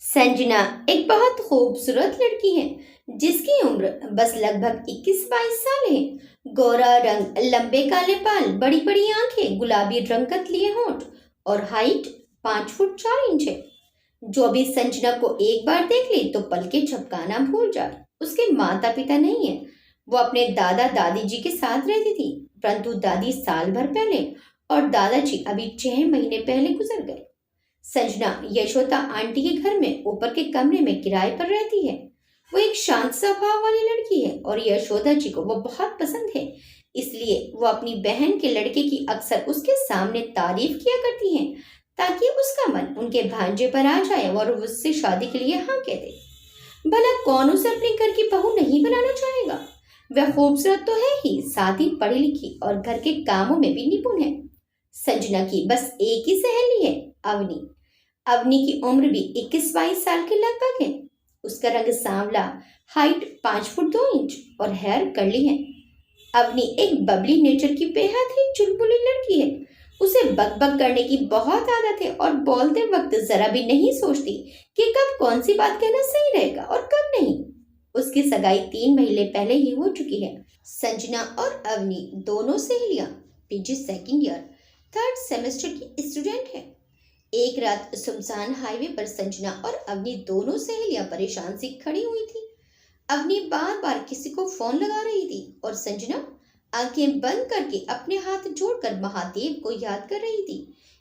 संजना एक बहुत खूबसूरत लड़की है जिसकी उम्र बस लगभग 21-22 साल है। गोरा रंग, लंबे काले बाल, बड़ी बड़ी आंखें, गुलाबी रंगत लिए होंठ और हाइट 5 फुट 4 इंच है। जो भी संजना को एक बार देख ले तो पल के झपकाना भूल जाए। उसके माता पिता नहीं है। वो अपने दादा दादी जी के साथ रहती थी, परंतु दादी साल भर पहले और दादाजी अभी 6 महीने पहले गुजर गए। संजना यशोदा आंटी के घर में ऊपर के कमरे में किराए पर रहती है। वो एक शांत स्वभाव वाली लड़की है और यशोदा जी को वो बहुत पसंद है। इसलिए वो अपनी बहन के लड़के की अक्सर उसके सामने तारीफ किया करती हैं, ताकि उसका मन उनके भांजे पर आ जाए और वो उससे शादी के लिए हाँ कह दे। भला कौन उसे अपने घर की बहू नहीं बनाना चाहेगा। वह खूबसूरत तो है ही, साथ ही पढ़ी लिखी और घर के कामों में भी निपुण है। संजना की बस एक ही सहेली है, अवनी। अवनी की उम्र भी 21-22 साल के लगभग है। उसका रंग सांवला, हाइट 5 फुट 2 इंच और हेयर कर्ली है। अवनी एक बबली नेचर की बेहद ही चुलबुली लड़की है। उसे बकबक करने की बहुत आदत है और बोलते वक्त जरा भी नहीं सोचती कि कब कौन सी बात कहना सही रहेगा और कब नहीं। उसकी सगाई 3 महीने पहले ही हो चुकी है। संजना और अवनी दोनों सहेलियां PG second year 3rd semester की स्टूडेंट है। एक रात सुनसान हाईवे पर संजना और अवनी दोनों सहेलियां परेशान सी खड़ी हुई थी। अवनी बार बार किसी को फोन लगा रही थी और संजना आंखें बंद करके अपने हाथ जोड़कर महादेव को याद कर रही थी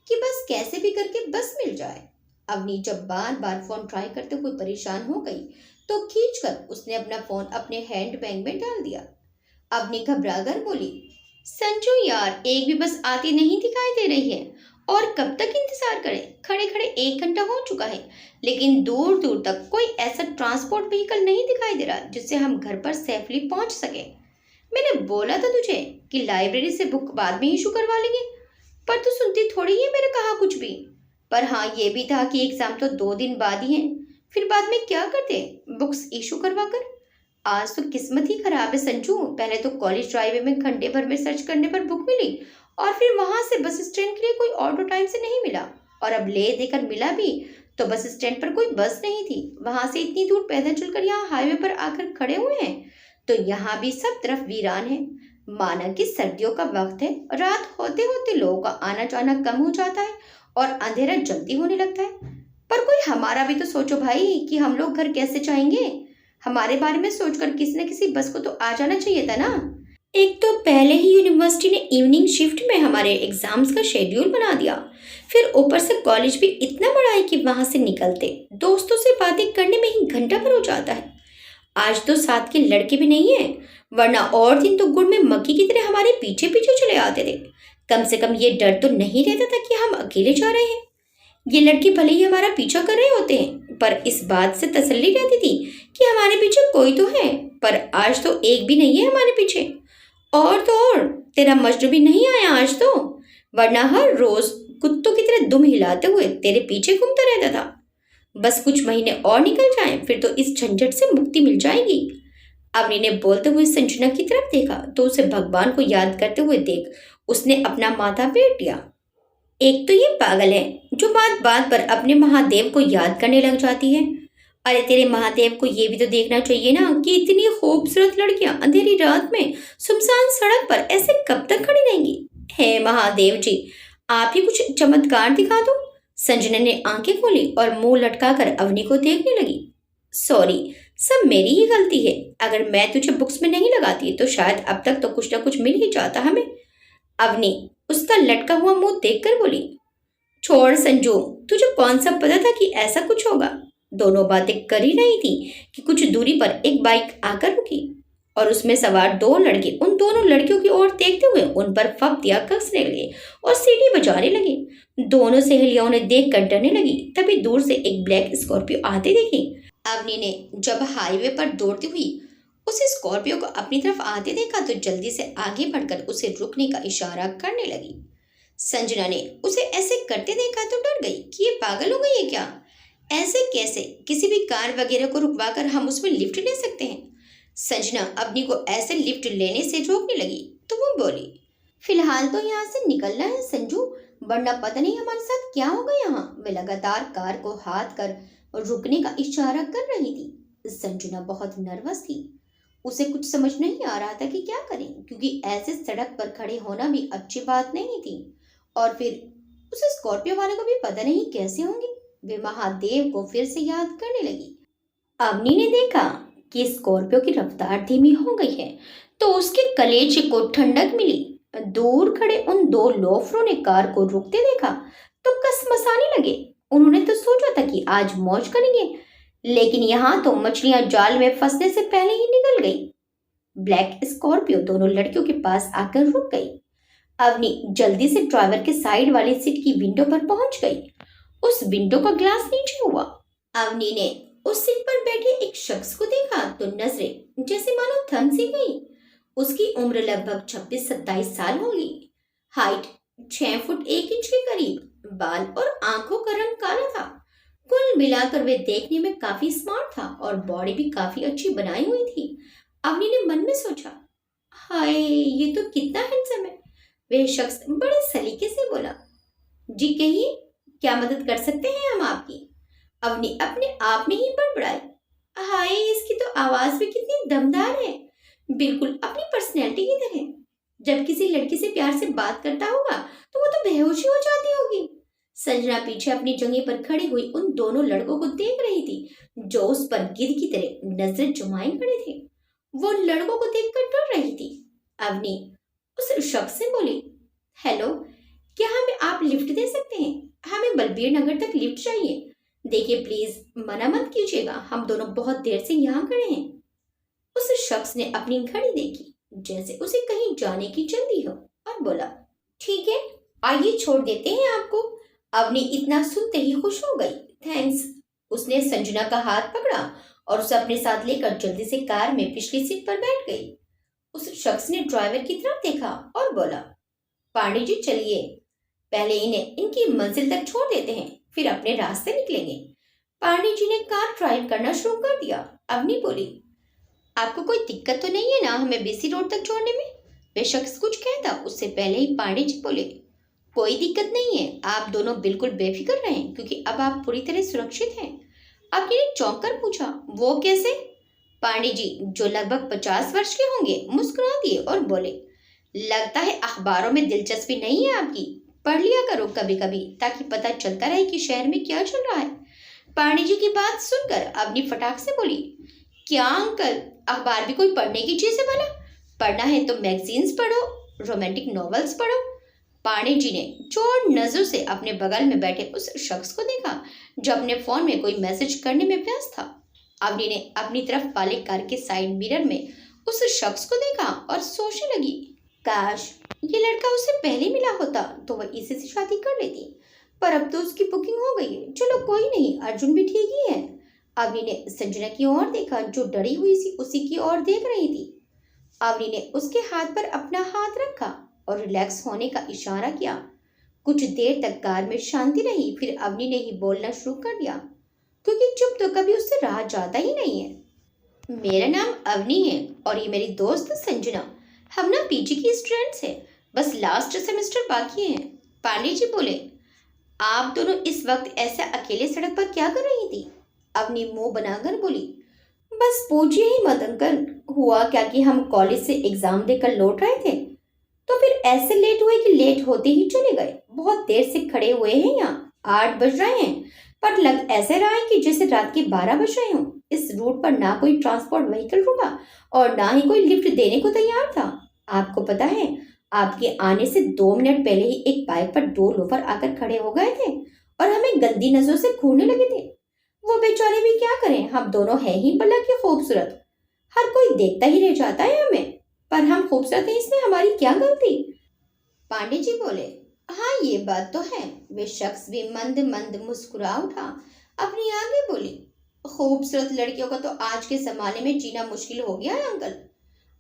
कि बस कैसे भी करके बस मिल जाए। अवनी जब बार बार फोन ट्राई करते हुए परेशान हो गई तो खींचकर उसने अपना फोन अपने हैंड बैग में डाल दिया। अवनी घबरा कर बोली, संजू यार, एक भी बस आती नहीं दिखाई दे रही है और कब तक इंतजार करें। खड़े खड़े 1 घंटा हो चुका है, लेकिन दूर दूर तक कोई ऐसा ट्रांसपोर्ट व्हीकल नहीं दिखाई दे रहा जिससे हम घर पर सेफली पहुंच सके। मैंने बोला था तुझे कि लाइब्रेरी से बुक बाद में इशू करवा लेंगे, पर तू सुनती थोड़ी है मेरे कहा कुछ भी। पर हाँ, ये भी था कि एग्जाम तो 2 दिन बाद ही है, फिर बाद में क्या करते बुक्स इशू करवा कर। आज तो किस्मत ही खराब है संजू। पहले तो कॉलेज ड्राइवे में घंटे भर में सर्च करने पर बुक मिली और फिर वहां से बस स्टैंड के लिए कोई ऑटो टाइम से नहीं मिला, और अब ले देकर मिला भी तो बस स्टैंड पर कोई बस नहीं थी। वहां से इतनी दूर पैदल चलकर यहाँ हाईवे पर आकर खड़े हुए हैं तो यहाँ भी सब तरफ वीरान है। माना कि सर्दियों का वक्त है, रात होते होते लोगों का आना जाना कम हो जाता है और अंधेरा जल्दी होने लगता है। पर कोई हमारा भी तो सोचो भाई कि हम लोग घर कैसे जाएंगे। हमारे बारे में सोचकर किसी न किसी बस को तो आ जाना चाहिए था ना। एक तो पहले ही यूनिवर्सिटी ने इवनिंग शिफ्ट में हमारे एग्जाम्स का शेड्यूल बना दिया, फिर ऊपर से कॉलेज भी इतना बड़ा है कि वहां से निकलते दोस्तों से बातें करने में ही घंटा भर हो जाता है। आज तो साथ के लड़के भी नहीं है, वरना और दिन तो गुड़ में मक्खी की तरह हमारे पीछे पीछे चले आते थे। कम से कम ये डर तो नहीं रहता था कि हम अकेले जा रहे हैं। ये लड़के भले ही हमारा पीछा कर रहे होते हैं, पर इस बात से तसल्ली रहती थी कि हमारे पीछे कोई तो है। पर आज तो एक भी नहीं है हमारे पीछे। और तो और तेरा मजनू भी नहीं आया आज तो, वरना हर रोज कुत्तों की तरह दुम हिलाते हुए तेरे पीछे घूमता रहता था। बस कुछ महीने और निकल जाएं, फिर तो इस झंझट से मुक्ति मिल जाएगी। अवनी ने बोलते हुए संजना की तरफ देखा तो उसे भगवान को याद करते हुए देख उसने अपना माथा फेर लिया। एक तो ये पागल है जो बात बात पर अपने महादेव को याद करने लग जाती है। अरे तेरे महादेव को ये भी तो देखना चाहिए ना कि इतनी खूबसूरत लड़कियां अंधेरी रात में सुनसान सड़क पर ऐसे कब तक खड़ी रहेंगी। हे महादेव जी, आप ही कुछ चमत्कार दिखा दो। संजना ने आंखें खोली और मुंह लटकाकर अवनी को देखने लगी। सॉरी, सब मेरी ही गलती है। अगर मैं तुझे बुक्स में नहीं लगाती तो शायद अब तक तो कुछ ना कुछ मिल ही जाता हमें। अवनी उसका लटका हुआ मुंह देखकर बोली, छोड़ संजू, तुझे कौन सा पता था कि ऐसा कुछ होगा। दोनों बातें कर ही रही थी कि कुछ दूरी पर एक बाइक आकर रुकी और उसमें सवार 2 लड़के उन दोनों लड़कियों की ओर देखते हुए उन पर फप्तियां कसने लगे और सीटी बजाने लगे। दोनों सहेलियां उन्हें देखकर डरने लगी। तभी दूर से एक ब्लैक स्कॉर्पियो आते देखी। अवनी ने जब हाईवे पर दौड़ती हुई उस स्कॉर्पियो को अपनी तरफ आते देखा तो जल्दी से आगे बढ़कर उसे रुकने का इशारा करने लगी। संजना ने उसे ऐसे करते देखा तो डर गई कि ये पागल हो गई है क्या। ऐसे कैसे किसी भी कार वगैरह को रुकवाकर हम उसमें लिफ्ट ले सकते हैं। संजना अवनी को ऐसे लिफ्ट लेने से रोकने लगी तो वो बोली, फिलहाल तो यहाँ से निकलना है संजू, वरना पता नहीं हमारे साथ क्या होगा यहाँ। वे लगातार कार को हाथ कर रुकने का इशारा कर रही थी। संजना बहुत नर्वस थी। उसे कुछ समझ नहीं आ रहा था कि क्या करें, क्योंकि ऐसे सड़क पर खड़े होना भी अच्छी बात नहीं थी। और फिर उसे स्कॉर्पियो वाले को भी पता नहीं कैसे होंगे। वे महादेव को फिर से याद करने लगी। अवनी ने देखा कि स्कॉर्पियो की रफ्तार धीमी हो गई है, तो उसके कलेजे को ठंडक मिली। दूर खड़े उन दो लोफरों ने कार को रुकते देखा तो कसमसाने लगे। उन्होंने तो सोचा था कि आज मौज करेंगे, लेकिन यहाँ तो मछलियां जाल में फंसने से पहले ही निकल गई। ब्लैक स्कॉर्पियो दोनों लड़कियों के पास आकर रुक गई। अवनी जल्दी से ड्राइवर के साइड वाली सीट की विंडो पर पहुंच गई। उस विंडो का ग्लास नीचे हुआ। अवनी ने उस सीट पर बैठे एक शख्स को देखा तो नजरें जैसे मानो थम सी गई। उसकी उम्र लगभग 26-27 साल होगी। हाइट 6 फुट 1 इंच के करीब। बाल और आंखों का रंग काला था। कुल मिलाकर वे देखने में काफी स्मार्ट था और बॉडी भी काफी अच्छी बनाई हुई थी। अवनी ने मन में सोचा, हाय ये तो कितना हैंडसम है। वह शख्स बड़े सलीके से बोला, जी कहिए, क्या मदद कर सकते हैं हम आपकी? अवनी अपने आप में ही बड़बड़ाई, हाय इसकी तो आवाज भी कितनी दमदार है, बिल्कुल अपनी पर्सनैलिटी की तरह। जब किसी लड़की से प्यार से बात करता होगा तो वो तो बेहोशी हो जाती होगी। संजना पीछे अपनी जगह पर खड़ी हुई उन दोनों लड़कों को देख रही थी, जो उस पर गिद्ध की तरह नजर जमाए खड़े थे। वो देखकर को देखकर डर रही थी। अवनी उस शख्स से बोली, हेलो, क्या हमें आप लिफ्ट दे सकते हैं? हमें बलबीर नगर तक लिफ्ट चाहिए। देखिए प्लीज, मना मत कीजिएगा, हम दोनों बहुत देर से यहाँ खड़े हैं। उस शख्स ने अपनी घड़ी देखी, जैसे उसे कहीं जाने की जल्दी हो, और बोला, ठीक है, आइए छोड़ देते हैं आपको। अवनी इतना सुनते ही खुश हो गई। थैंक्स। उसने संजना का हाथ पकड़ा और उसे अपने साथ लेकर जल्दी से कार में पिछली सीट पर बैठ गई। उस शख्स ने ड्राइवर की तरफ देखा और बोला, पांडे जी चलिए, पहले इन्हें इनकी मंजिल तक छोड़ देते हैं, फिर अपने रास्ते निकलेंगे। पांडे जी ने कार ड्राइव करना शुरू कर दिया। अवनी बोली, आपको कोई दिक्कत तो नहीं है ना हमें बीसी रोड तक छोड़ने में? वे शख्स कुछ कहता उससे पहले ही पांडे जी बोले, कोई दिक्कत नहीं है, आप दोनों बिल्कुल बेफिक्र रहें, क्योंकि अब आप पूरी तरह सुरक्षित हैं। अवनी ने चौंक कर पूछा, वो कैसे? पांडे जी, जो लगभग 50 वर्ष के होंगे, मुस्कुरा दिए और बोले, लगता है अखबारों में दिलचस्पी नहीं है आपकी। पढ़ लिया करो कभी कभी, ताकि पता चलता रहे कि शहर में क्या चल रहा है। पांडे जी की बात सुनकर अवनी फटाक से बोली, क्या अंकल, अखबार भी कोई पढ़ने की चीज है भला? पढ़ना है तो मैगजीन्स पढ़ो, रोमांटिक नॉवेल्स पढ़ो। पांडे जी ने चोर नजरों से अपने बगल में बैठे उस शख्स को देखा, जो अपने फोन में कोई मैसेज करने में व्यस्त था। अवनी ने अपनी तरफ वाले कार के साइड मिरर में उस शख्स को देखा और सोचने लगी, काश ये लड़का उसे पहले मिला होता तो वह इसी से शादी कर लेती, पर अब तो उसकी बुकिंग हो गई है। चलो कोई नहीं, अर्जुन भी ठीक ही है। अवनी ने संजना की ओर देखा, जो डरी हुई सी उसी की ओर देख रही थी। अवनी ने उसके हाथ पर अपना हाथ रखा और रिलैक्स होने का इशारा किया। कुछ देर तक कार में शांति रही, फिर अवनी ने ही बोलना शुरू कर दिया, क्योंकि चुप तो कभी उससे रहा जाता ही नहीं है। मेरा नाम अवनी है और ये मेरी दोस्त संजना। हम ना पीजी की स्टूडेंट्स हैं, बस लास्ट सेमेस्टर बाकी है। पांडे जी बोले, आप दोनों इस वक्त ऐसे अकेले सड़क पर क्या कर रही थी? अवनी मुंह बनाकर बोली, बस पूछिए ही मत अंकल, हुआ क्या कि हम कॉलेज से एग्जाम देकर लौट रहे थे, तो फिर ऐसे लेट हुए कि लेट होते ही चले गए। बहुत देर से खड़े हुए हैं यहाँ, 8 बज रहे हैं, पर लग ऐसे रहा है कि जैसे रात के 12 बज रहे हों। इस रूट पर ना कोई ट्रांसपोर्ट व्हीकल रुका और ना ही कोई लिफ्ट देने को तैयार था। आपको पता है, आपके आने से 2 मिनट पहले ही एक बाइक पर 2 लोफर आकर खड़े हो गए थे और हमें गंदी नजरों से घूरने लगे थे। वो बेचारे भी क्या करें, हम दोनों हैं ही भला के खूबसूरत, हर कोई देखता ही रह जाता है हमें, पर हम खूबसूरत हैं इसमें हमारी क्या गलती? पांडे जी बोले, हाँ ये बात तो है। वे शख्स भी मंद मंद मुस्कुरा उठा, अपनी आगे बोली, खूबसूरत लड़कियों का तो आज के जमाने में जीना मुश्किल हो गया है अंकल।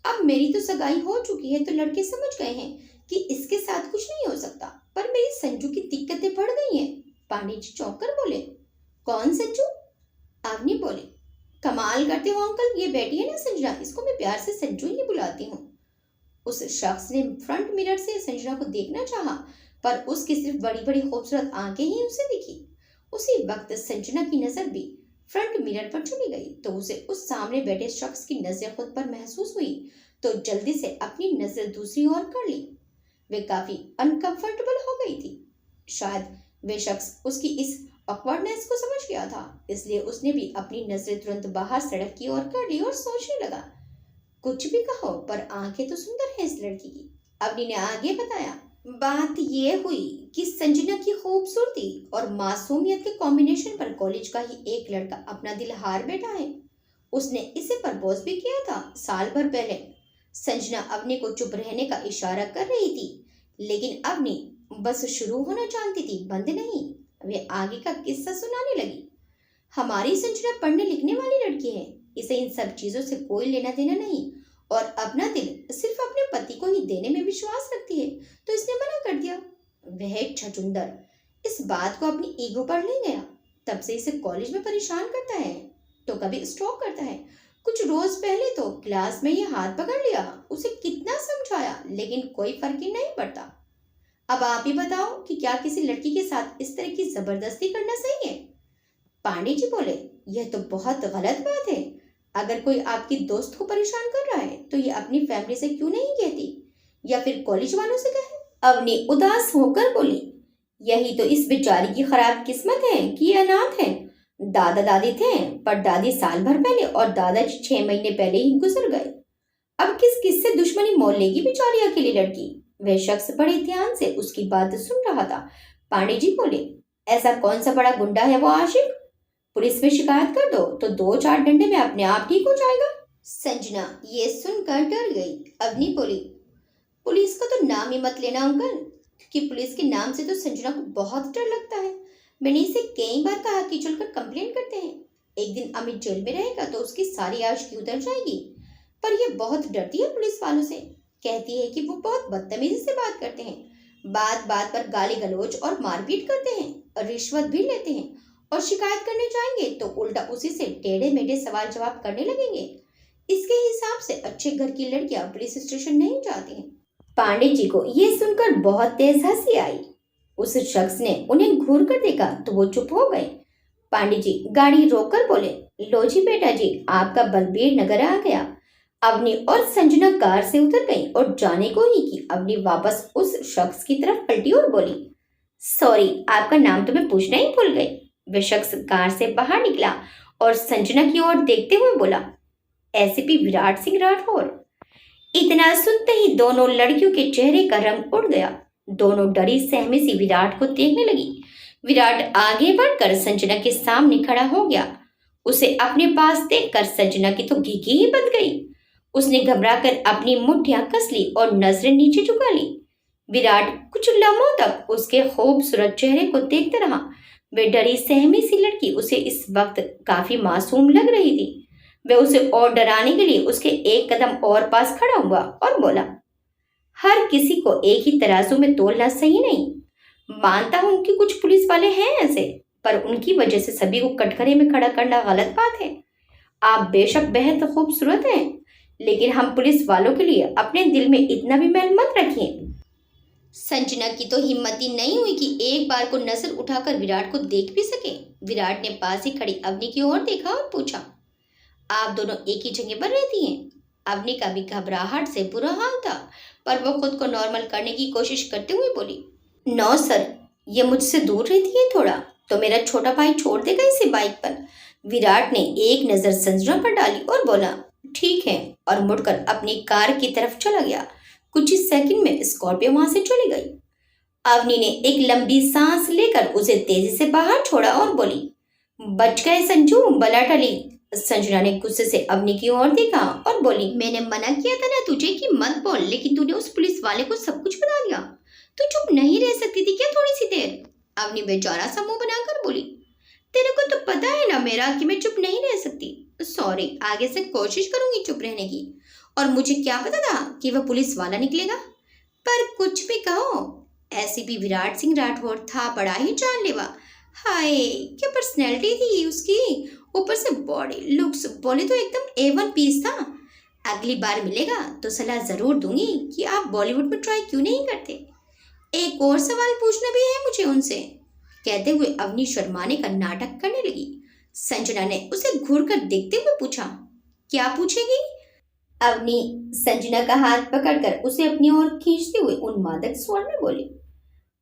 अब मेरी तो सगाई हो चुकी है, तो लड़के समझ गए हैं कि इसके साथ कुछ नहीं हो सकता, पर मेरी संजू की दिक्कतें बढ़ गई हैं। पांडे जी चौंक कर बोले, कौन संजू? अवनी बोले, कमाल करते हो अंकल, ये बेटी है ना संजना, इसको मैं प्यार से संजू ही बुलाती हूँ। उस शख्स ने फ्रंट मिरर से संजना को देखना चाहा, पर उसकी सिर्फ बड़ी बड़ी खूबसूरत आंखें ही उसे दिखी। उसी वक्त संजना की नजर भी फ्रंट मिरर पर चली गई तो उसे उस सामने बैठे शख्स की नजर खुद पर महसूस हुई, तो जल्दी से अपनी नजर दूसरी ओर कर ली। वे काफी अनकंफर्टेबल हो गई थी। शायद वे शख्स उसकी इस ऑकवर्डनेस को समझ गया था, इसलिए उसने भी अपनी नजरें तुरंत बाहर सड़क की ओर कर ली और सोचने लगा, कुछ भी कहो पर आंखें तो सुंदर है इस लड़की की। अवनी ने आगे बताया, बात यह हुई कि संजना की खूबसूरती और मासूमियत के कॉम्बिनेशन पर कॉलेज का ही एक लड़का अपना दिल हार बैठा है। उसने इसे प्रपोज भी किया था साल भर पहले। संजना अवनी को चुप रहने का इशारा कर रही थी, लेकिन अवनी बस शुरू होना चाहती थी, बंद नहीं। वे आगे का किस्सा सुनाने लगी। हमारी संजना पढ़ने लिखने वाली लड़की है, इसे इन सब चीजों से कोई लेना देना नहीं और अपना दिल सिर्फ अपने पति को ही देने में विश्वास रखती है, तो इसने मना कर दिया। वह छछुंदर इस बात को अपनी ईगो पर ले गया। तब से इसे कॉलेज में परेशान करता है, तो कभी स्टॉक करता है। कुछ रोज पहले तो क्लास में ये हाथ पकड़ लिया। उसे कितना समझाया लेकिन कोई फर्क ही नहीं पड़ता। अब आप ही बताओ कि क्या किसी लड़की के साथ इस तरह की जबरदस्ती करना सही है? पांडे जी बोले, यह तो बहुत गलत बात है। अगर कोई आपकी दोस्त को परेशान कर रहा है तो ये अपनी फैमिली से क्यों नहीं कहती, या फिर कॉलेज वालों से कहे। अवनी उदास होकर बोली, यही तो इस बेचारी की खराब किस्मत है कि ये अनाथ है। दादा दादी थे, पर दादी साल भर पहले और दादाजी 6 महीने पहले ही गुजर गए। अब किस किस से दुश्मनी मोल लेगी बेचारी अकेली लड़की। वह शख्स बड़े ध्यान से उसकी बात सुन रहा था। पांडे जी बोले, ऐसा कौन सा बड़ा गुंडा है वो आशिक? पुलिस में शिकायत कर दो तो 2-4 डंडे में अपने आप ठीक हो जाएगा। संजना ये सुनकर डर गई। अवनी बोली, पुलिस का तो नाम ही मत लेना अंकल, क्योंकि पुलिस के नाम से तो संजना को बहुत डर लगता है। मैंने इसे कई बार कहा कि चलकर कंप्लेन करते हैं। एक दिन अमित जेल में रहेगा तो उसकी सारी आशिकी उतर जाएगी, पर यह बहुत डरती है पुलिस वालों से। कहती है कि वो बहुत बदतमीजी से बात करते हैं, बात बात पर गाली गलौज और मारपीट करते हैं और रिश्वत भी लेते हैं, और शिकायत करने जाएंगे तो उल्टा उसी से टेढ़े मेढ़े सवाल जवाब करने लगेंगे। इसके हिसाब से अच्छे घर की लड़कियां पुलिस स्टेशन नहीं जाती हैं। पांडे जी को ये सुनकर बहुत तेज हंसी आई। उस शख्स ने उन्हें घूर कर देखा तो वो चुप हो गए। पांडे जी गाड़ी रोककर बोले, लो जी बेटा जी, आपका बलबीर नगर आ गया। अवनी और संजना कार से उतर गई और जाने को ही कि अवनी वापस उस शख्स की तरफ पलटी और बोली, सॉरी, आपका नाम तो मैं पूछना ही भूल गई। वह शख्स कार से बाहर निकला और संजना की ओर देखते हुए बोला, एसीपी विराट सिंह राठौर। इतना सुनते ही दोनों लड़कियों के चेहरे का रंग उड़ गया। दोनों डरी सहमी सी विराट को देखने लगी। विराट आगे बढ़कर संजना के सामने खड़ा हो गया। उसे अपने पास देखकर संजना की तो घिघी ही बंध गई। उसने घबराकर अपनी मुट्ठियां कस ली और नजरें नीचे झुका ली। विराट कुछ लम्हों तक उसके खूबसूरत चेहरे को देखते रहा। वे डरी सहमी सी लड़की उसे इस वक्त काफी मासूम लग रही थी। वह उसे और डराने के लिए उसके एक कदम और पास खड़ा हुआ और बोला, हर किसी को एक ही तराजू में तोलना सही नहीं। मानता हूं कि कुछ पुलिस वाले हैं ऐसे, पर उनकी वजह से सभी को कटघरे में खड़ा करना गलत बात है। आप बेशक बेहद खूबसूरत हैं, लेकिन हम पुलिस वालों के लिए अपने दिल में इतना भी मैल मत रखिए। संजना की तो हिम्मत ही नहीं हुई कि एक बार को नजर उठाकर विराट को देख भी सके। विराट ने पास ही खड़ी अवनी की ओर देखा और पूछा, आप दोनों एक ही जगह पर रहती हैं? अवनी का भी घबराहट से बुरा हाल था, पर वो खुद को नॉर्मल करने की कोशिश करते हुए बोली, नो सर, ये मुझसे दूर रहती है थोड़ा, तो मेरा छोटा भाई छोड़ देगा इसे बाइक पर। विराट ने एक नजर संजना पर डाली और बोला, ठीक है, और मुड़कर अपनी कार की तरफ चला गया। कुछ ही सेकंड में स्कॉर्पियो वहां से चली गई। अवनी ने एक लंबी सांस लेकर उसे तेजी से बाहर छोड़ा और बोली, बच गए संजू, बला टली। संजना ने गुस्से से अवनी की ओर देखा और बोली, मैंने मना किया था ना तुझे कि मत बोल, लेकिन तूने उस पुलिस वाले को सब कुछ बता दिया। तू चुप नहीं रह सकती थी क्या थोड़ी सी देर? अवनी बेचारा सा मुंह बनाकर बोली, तेरे को तो पता है ना मेरा कि मैं चुप नहीं रह सकती। सॉरी, आगे से कोशिश करूंगी चुप रहने की। और मुझे क्या पता था कि वह पुलिस वाला निकलेगा। पर कुछ भी कहो, एसीपी विराट सिंह राठौर था बड़ा ही जानलेवा। हाय, क्या पर्सनैलिटी थी उसकी, ऊपर से बॉडी लुक्स बोले तो एकदम A1 पीस था। अगली बार मिलेगा तो सलाह जरूर दूंगी कि आप बॉलीवुड में ट्राई क्यों नहीं करते। एक और सवाल पूछना भी है मुझे उनसे, कहते हुए अवनी शर्माने का नाटक करने लगी। संजना ने उसे घूर कर देखते हुए पूछा, क्या पूछेगी? अवनी संजना का हाथ पकड़कर उसे अपनी ओर खींचते हुए उन्मादक स्वर में बोली,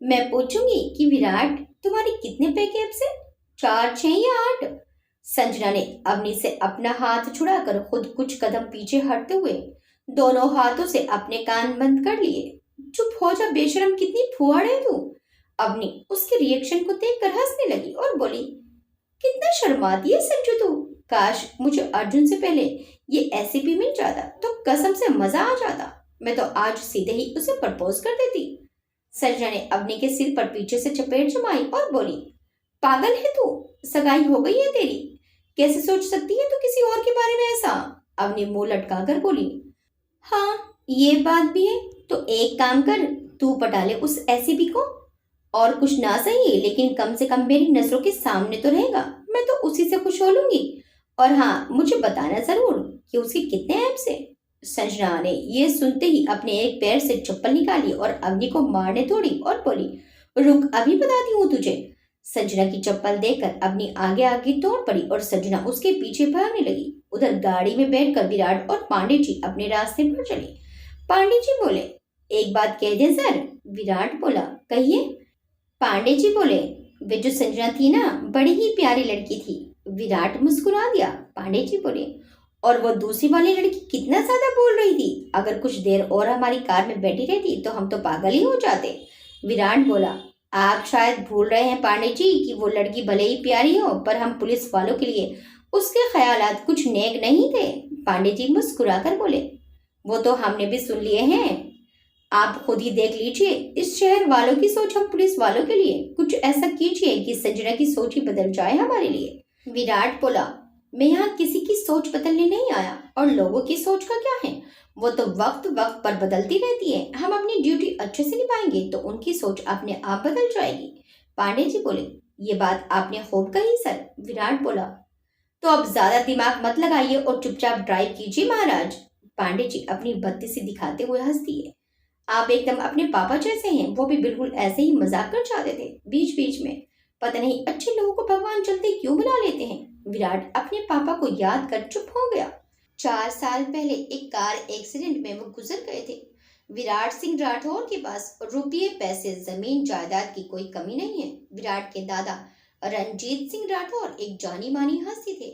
मैं पूछूंगी कि विराट तुम्हारे कितने पैकेज है, 4, 6 या 8? संजना ने अवनी से अपना हाथ छुड़ाकर खुद कुछ कदम पीछे हटते हुए दोनों हाथों से अपने कान बंद कर लिए। चुप हो जा बेशरम, कितनी फुहाड़ है तू। अवनी उसके रिएक्शन को देखकर हंसने लगी और बोली, कितना शर्माती है संजू तू। काश मुझे अर्जुन से पहले ये एसीपी मिल जाता तो कसम से मजा आ जाता। मैं तो आज सीधे ही उसे प्रपोज कर देती। संजना ने अवनी के सिर पर पीछे से चपेट जमाई और बोली, पागल है तू, सगाई हो गई है तेरी, कैसे सोच सकती है तू किसी और के बारे में ऐसा? अवनी मुंह लटकाकर बोली, हाँ ये बात भी है, तो एक काम कर, तू पटा ले उस एसीपी को, और कुछ ना सही लेकिन कम से कम मेरी नजरों के सामने तो रहेगा, मैं तो उसी से खुश हो लूंगी। और हाँ, मुझे बताना जरूर कि उसके कितने ऐप्स हैं। संजना ने ये सुनते ही अपने एक पैर से चप्पल निकाली और अवनी को मारने तोड़ी और बोली, रुक अभी बताती हूँ तुझे। संजना की चप्पल देखकर अवनी आगे आगे दौड़ पड़ी और संजना उसके पीछे भागने लगी। उधर गाड़ी में बैठकर विराट और पांडे जी अपने रास्ते पर चले। पांडे जी बोले, एक बात कह दे सर। विराट बोला, कहिए। पांडे जी बोले, वे जो संजना थी ना, बड़ी ही प्यारी लड़की थी। विराट मुस्कुरा दिया। पांडे जी बोले, और वो दूसरी वाली लड़की कितना ज्यादा बोल रही थी, अगर कुछ देर और हमारी कार में बैठी रहती तो हम तो पागल ही हो जाते। विराट बोला, आप शायद भूल रहे हैं पांडे जी कि वो लड़की भले ही प्यारी हो, पर हम पुलिस वालों के लिए उसके ख्यालात कुछ नेक नहीं थे। पांडे जी मुस्कुराकर बोले, वो तो हमने भी सुन लिए हैं, आप खुद ही देख लीजिए। इस शहर वालों की सोच हम पुलिस वालों के लिए, कुछ ऐसा कीजिए कि संजना की सोच ही बदल जाए हमारे लिए। विराट बोला, मैं यहाँ किसी की सोच बदलने नहीं आया, और लोगों की सोच का क्या है, वो तो वक्त वक्त पर बदलती रहती है। हम अपनी ड्यूटी अच्छे से निभाएंगे तो उनकी सोच अपने आप बदल जाएगी। पांडे जी बोले, ये बात आपने खूब कही सर। विराट बोला, तो अब ज्यादा दिमाग मत लगाइए और चुपचाप ड्राइव कीजिए महाराज। पांडे जी अपनी बत्ती से दिखाते हुए हंस दिए। आप एकदम अपने पापा जैसे हैं, वो भी बिल्कुल ऐसे ही मजाक कर जाते थे बीच बीच में। पता नहीं अच्छे लोगों को भगवान जल्दी क्यों बुला लेते हैं। विराट अपने पापा को याद कर चुप हो गया। 4 साल पहले एक कार एक्सीडेंट में वो गुजर गए थे। विराट सिंह राठौर के पास रुपये पैसे जमीन जायदाद की कोई कमी नहीं है। विराट के दादा रणजीत सिंह राठौर एक जानी मानी हस्ती थे।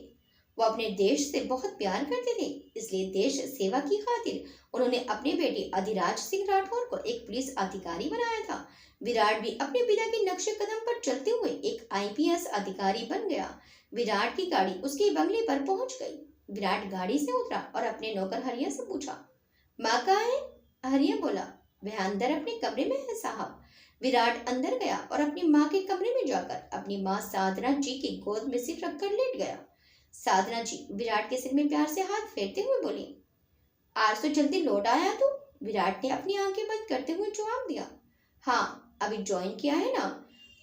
वो अपने देश से बहुत प्यार करते थे, इसलिए देश सेवा की खातिर उन्होंने अपने बेटे अधिराज सिंह राठौर को एक पुलिस अधिकारी बनाया था। विराट भी अपने पिता के नक्शे कदम पर चलते हुए एक आईपीएस अधिकारी बन गया। विराट की गाड़ी उसके बंगले पर पहुंच गई। विराट गाड़ी से उतरा और अपने नौकर हरिया से पूछा, माँ कहाँ है? हरिया बोला, वह अंदर अपने कमरे में है साहब। विराट अंदर गया और अपनी माँ के कमरे में जाकर अपनी माँ साधना जी की गोद में सिर रखकर लेट गया। साधना जी विराट के सिर में प्यार से हाथ फेरते हुए बोली, आज तो जल्दी लौट आया तू। विराट ने अपनी आंखें बंद करते हुए जवाब दिया, हाँ अभी ज्वाइन किया है ना,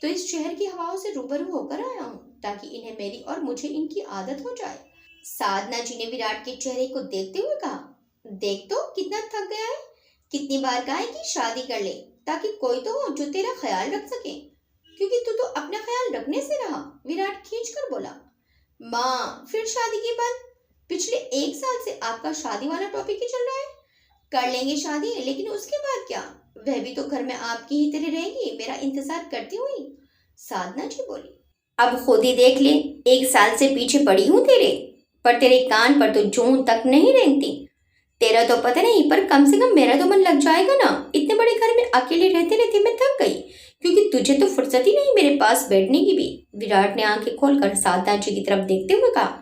तो इस शहर की हवाओं से रूबरू होकर आया हूँ ताकि इन्हें मेरी और मुझे इनकी आदत हो जाए। साधना जी ने विराट के चेहरे को देखते हुए कहा, देख तो कितना थक गया है, कितनी बार कहा है कि शादी कर ले ताकि कोई तो हो जो तेरा ख्याल रख सके, क्योंकि तू तो अपना ख्याल रखने से रहा। विराट खींच कर बोला, माँ फिर शादी की बात? पिछले 1 साल से आपका शादी वाला टॉपिक ही चल रहा है। कर लेंगे शादी, लेकिन उसके बाद क्या? वह भी तो घर में आपकी ही तरह रहेगी, मेरा इंतजार करती हुई। साधना जी बोली, अब खुद ही देख ले, 1 साल से पीछे पड़ी हूँ तेरे, पर तेरे कान पर तो जूं तक नहीं रेंगती। तेरा तो पता नहीं, पर कम से कम मेरा तो मन लग जाएगा ना। इतने बड़े घर में अकेले रहते रहते मैं थक गई, क्योंकि तुझे तो फुर्सत ही नहीं मेरे पास बैठने की भी। विराट ने आंखें खोलकर साधना जी की तरफ देखते हुए कहा,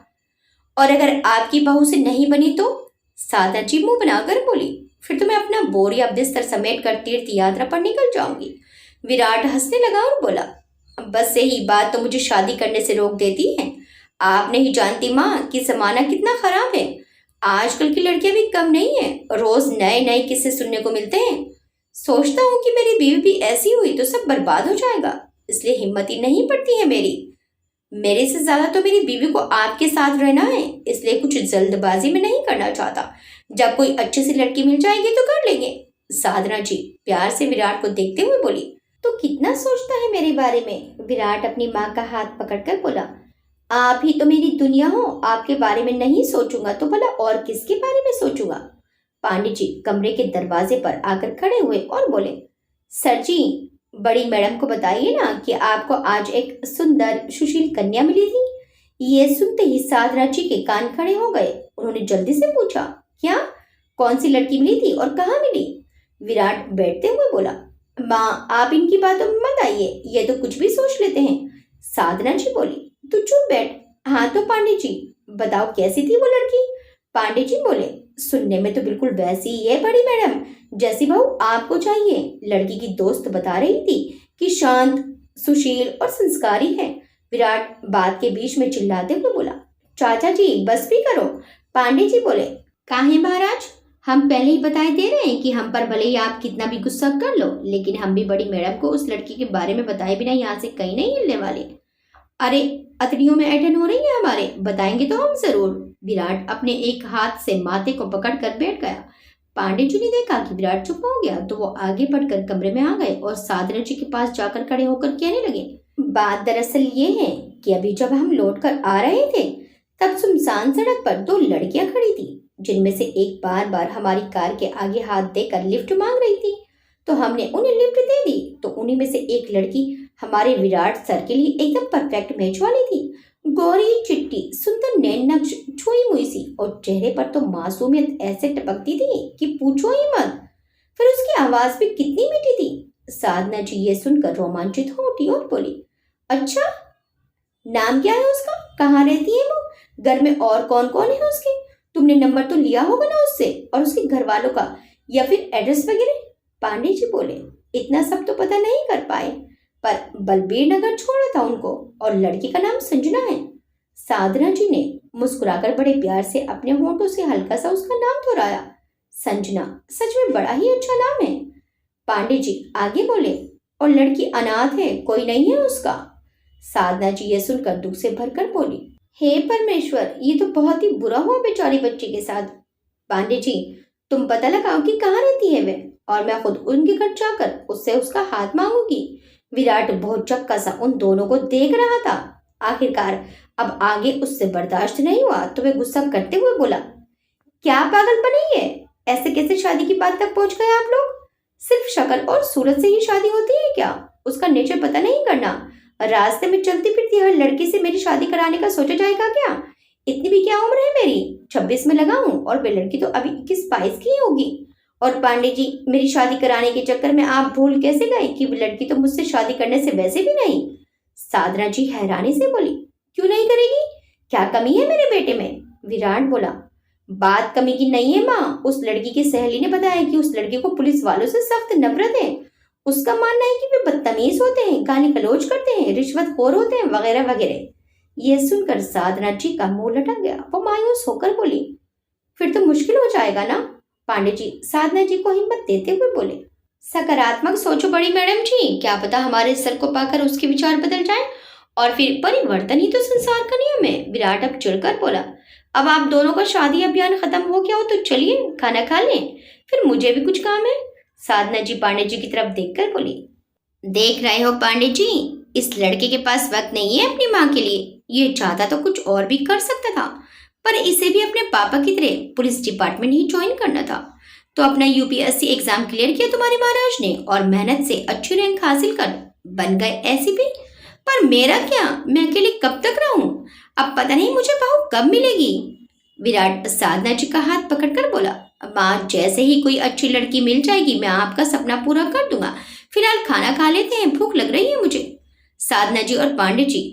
और अगर आपकी बहू से नहीं बनी तो? साधना जी मुंह बनाकर बोली, फिर तो मैं अपना बोरिया बिस्तर समेट कर तीर्थ यात्रा पर निकल जाऊंगी। विराट हंसने लगा और बोला, बस यही बात तो मुझे शादी करने से रोक देती है। आप नहीं जानती माँ कि जमाना कितना खराब है। आजकल की लड़कियां भी कम नहीं है, रोज नए नए किस्से सुनने को मिलते हैं। सोचता हूँ कि मेरी बीवी भी ऐसी हुई तो सब बर्बाद हो जाएगा, इसलिए हिम्मत ही नहीं पड़ती है मेरी। मेरे से ज्यादा तो मेरी बीवी को आपके साथ रहना है, इसलिए कुछ जल्दबाजी में नहीं करना चाहता। जब कोई अच्छी सी लड़की मिल जाएगी तो कर लेंगे। साधना जी प्यार से विराट को देखते हुए बोली। तो कितना सोचता है मेरे बारे में? विराट अपनी माँ का हाथ पकड़कर बोला। आप ही तो मेरी दुनिया हो, आपके बारे में नहीं सोचूंगा तो भला और किसके बारे में सोचूंगा? पांडे जी कमरे के दरवाजे पर आकर खड़े हुए और बोले, सर जी बड़ी मैडम को बताइए ना कि आपको आज एक सुंदर सुशील कन्या मिली थी। ये सुनते ही साधना जी के कान खड़े हो गए। उन्होंने जल्दी से पूछा, क्या? कौन सी लड़की मिली थी और कहाँ मिली? विराट बैठते हुए बोला, माँ आप इनकी बातों में मत आइए, ये तो कुछ भी सोच लेते हैं। साधना जी बोली, तू चुप बैठ। हाँ तो पांडे जी बताओ कैसी थी वो लड़की? पांडे जी बोले, सुनने में तो बिल्कुल वैसी ही है बड़ी मैडम, जैसी बहू आपको चाहिए। लड़की की दोस्त बता रही थी कि शांत, सुशील और संस्कारी है। विराट बात के बीच में चिल्लाते हुए बोला, चाचा जी बस भी करो। पांडे जी बोले, काहे महाराज, हम पहले ही बताए दे रहे हैं कि हम पर भले ही आप कितना भी गुस्सा कर लो, लेकिन हम भी बड़ी मैडम को उस लड़की के बारे में बताए बिना यहाँ से कहीं नहीं हिलने वाले। अरे अतड़ियों में ऐठन हो रही है हमारे, बताएंगे तो हम जरूर। विराट अपने एक हाथ से माथे को पकड़कर बैठ गया। पांडे जी ने देखा कि विराट चुप हो गया तो वो आगे बढ़कर कमरे में आ गए और साधना जी के पास जाकर खड़े होकर कहने लगे, बात दरअसल ये है कि अभी जब हम लौट कर आ रहे थे तब सुनसान सड़क पर दो लड़कियां खड़ी थी, जिनमें से एक बार बार हमारी कार के आगे हाथ देकर लिफ्ट मांग रही थी। तो हमने उन्हें लिफ्ट दे दी। तो उन्हीं में से एक लड़की हमारे विराट सर के लिए एकदम परफेक्ट मैच वाली थी। गोरी चिट्टी सुंदर नैन नक्श छुई मुई सी और चेहरे पर तो मासूमियत ऐसे टपकती थी कि पूछो ही मत। फिर उसकी आवाज भी कितनी मीठी थी। साधना जी ये सुनकर रोमांचित हो उठी और बोली, अच्छा नाम क्या है उसका? कहाँ रहती है वो? घर में और कौन कौन है उसके? तुमने नंबर तो लिया होगा ना उससे और उसके घर वालों का, या फिर एड्रेस वगैरह? पांडे जी बोले, इतना सब तो पता नहीं कर पाए, पर बलबीर नगर छोड़ा था उनको और लड़की का नाम संजना है। साधना जी ने मुस्कुराकर बड़े प्यार से अपने होठों से हल्का सा उसका नाम दोहराया। संजना सच में बड़ा ही अच्छा नाम है। पांडे जी आगे बोले, और लड़की अनाथ है, कोई नहीं है उसका? साधना जी ये सुनकर दुख से भरकर बोली, हे परमेश्वर, ये तो बहुत ही बुरा हुआ बेचारी बच्ची के साथ। पांडे जी तुम पता लगाओ कि कहाँ रहती है वे, और मैं खुद उनके घर जाकर उससे उसका हाथ मांगूंगी। विराट बहुत चक्का सा उन दोनों को देख रहा था। आखिरकार अब आगे उससे बर्दाश्त नहीं हुआ तो वे गुस्सा करते हुए बोला, क्या पागलपन है ये? ऐसे कैसे शादी की बात तक पहुंच गए आप लोग? सिर्फ शक्ल और सूरत से ही शादी होती है क्या? उसका नेचर पता नहीं करना? रास्ते में चलती फिरती हर लड़की से मेरी शादी कराने का सोचा जाएगा क्या? इतनी भी क्या उम्र है मेरी? 26 में लगा हूँ और वे लड़की तो अभी 21-22 की ही होगी। और पांडे जी मेरी शादी कराने के चक्कर में आप भूल कैसे गए कि वो लड़की तो मुझसे शादी करने से वैसे भी नहीं? साधना जी हैरानी से बोली, क्यों नहीं करेगी? क्या कमी है मेरे बेटे में? विराट बोला, बात कमी की नहीं है माँ, उस लड़की की सहेली ने बताया कि उस लड़की को पुलिस वालों से सख्त नफरत है। उसका मानना है कि वे बदतमीज होते हैं, गाली गलौज करते हैं, रिश्वतखोर होते हैं वगैरह वगैरह। ये सुनकर साधना जी का मुंह लटक गया। वो मायूस होकर बोली, फिर तो मुश्किल हो जाएगा ना? पांडे जी साधना जी को हिम्मत देते हुए बोले, सकारात्मक सोचो बड़ी मैडम जी, क्या पता हमारे सर को पाकर उसके विचार बदल जाए और फिर परिवर्तन ही तो संसार का नियम है। विराट अब चिढ़कर बोला, अब आप दोनों का शादी अभियान खत्म हो गया हो तो चलिए खाना खा लें, फिर मुझे भी कुछ काम है। साधना जी पांडे जी की तरफ देखकर बोली, देख रहे हो पांडे जी, इस लड़के के पास वक्त नहीं है अपनी माँ के लिए। ये चाहता तो कुछ और भी कर सकता था, पर इसे भी अपने पापा की तरह पुलिस डिपार्टमेंट ही ज्वाइन करना था। तो अपना यूपीएससी एग्जाम क्लियर किया तुम्हारे महाराज ने और मेहनत से अच्छी रैंक हासिल कर बन गए एसीपी। पर मेरा क्या, मैं अकेले कब तक रहूं? अब पता नहीं मुझे बहू कब मिलेगी। विराट साधना जी का हाथ पकड़कर बोला, माँ जैसे ही कोई अच्छी लड़की मिल जाएगी मैं आपका सपना पूरा कर दूंगा। फिलहाल खाना खा लेते हैं, भूख लग रही है मुझे। साधना जी और पांडे जी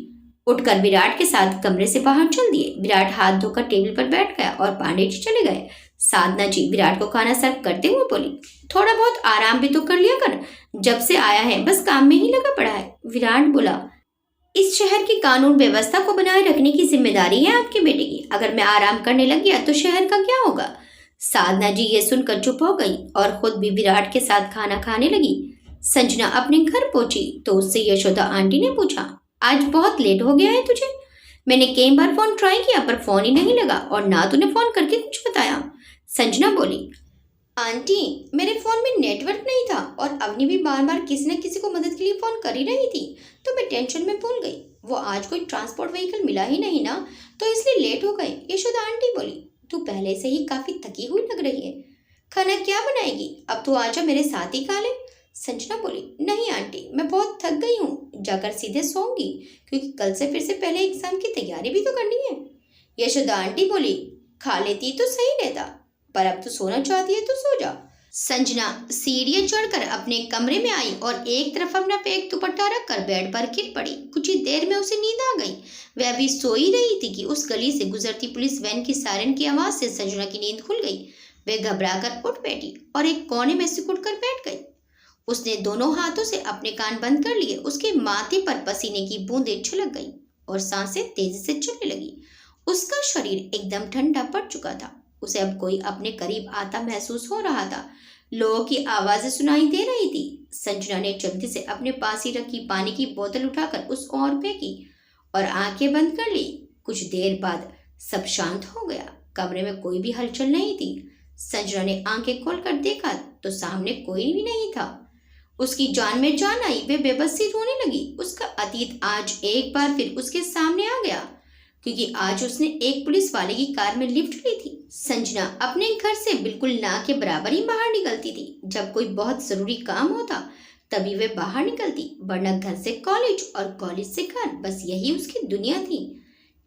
उठकर विराट के साथ कमरे से बाहर चल दिए। विराट हाथ धोकर टेबल पर बैठ गया और पांडे जी चले गए। साधना जी विराट को खाना सर्व करते हुए बोली, थोड़ा बहुत आराम भी तो कर लिया कर, जब से आया है बस काम में ही लगा पड़ा है। विराट बोला, इस शहर की कानून व्यवस्था को बनाए रखने की जिम्मेदारी है आपके बेटे की। अगर मैं आराम करने लग गया तो शहर का क्या होगा? साधना जी ये सुनकर चुप हो गई और खुद भी विराट के साथ खाना खाने लगी। संजना अपने घर पहुंची तो उससे यशोदा आंटी ने पूछा, आज बहुत लेट हो गया है तुझे। मैंने कई बार फोन ट्राई किया पर फोन ही नहीं लगा और ना तूने फोन करके कुछ बताया। संजना बोली, आंटी मेरे फोन में नेटवर्क नहीं था और अवनी भी बार बार किसी न किसी को मदद के लिए फोन कर ही रही थी, तो मैं टेंशन में भूल गई। वो आज कोई ट्रांसपोर्ट व्हीकल मिला ही नहीं ना, तो इसलिए लेट हो गए। यशोदा आंटी बोली, तू पहले से ही काफी थकी हुई लग रही है, खाना क्या बनाएगी? अब तू आजा मेरे साथ ही खा ले। संजना बोली, नहीं आंटी मैं बहुत थक गई हूँ, जाकर सीधे सोऊंगी, क्योंकि कल से फिर से पहले एग्जाम की तैयारी भी तो करनी है। यशोदा आंटी बोली, खा लेती तो सही रहता, पर अब तो सोना चाहती है तो सो जा। संजना सीढ़ियां चढ़कर अपने कमरे में आई और एक तरफ अपना पैक दुपट्टा रखकर बेड पर गिर पड़ी। कुछ ही देर में उसे नींद आ गई। वह अभी सो ही रही थी कि उस गली से गुजरती पुलिस वैन की सायरन की आवाज से संजना की नींद खुल गई। वह घबराकर उठ बैठी और एक कोने में सिकुड़ कर बैठ गई। उसने दोनों हाथों से अपने कान बंद कर लिए। उसके माथे पर पसीने की बूंदें छलक गई और सांसें तेजी से चलने लगी। उसका शरीर एकदम ठंडा पड़ चुका था। उसे अब कोई अपने करीब आता महसूस हो रहा था। लोगों की आवाजें सुनाई दे रही थी। संजना ने जल्दी से अपने पास ही रखी पानी की बोतल उठाकर उस ओर फेंकी और आंखें बंद कर ली। कुछ देर बाद सब शांत हो गया। कमरे में कोई भी हलचल नहीं थी। संजना ने आंखें खोलकर देखा तो सामने कोई भी नहीं था। उसकी जान में जान आई। वे बेबस सी रोने लगी। उसका अतीत आज एक बार फिर उसके सामने आ गया, क्योंकि आज उसने एक पुलिस वाले की कार में लिफ्ट ली थी। संजना अपने घर से बिल्कुल ना के बराबर ही बाहर निकलती थी। जब कोई बहुत जरूरी काम होता तभी वे बाहर निकलती, वरना घर से कॉलेज और कॉलेज से घर, बस यही उसकी दुनिया थी।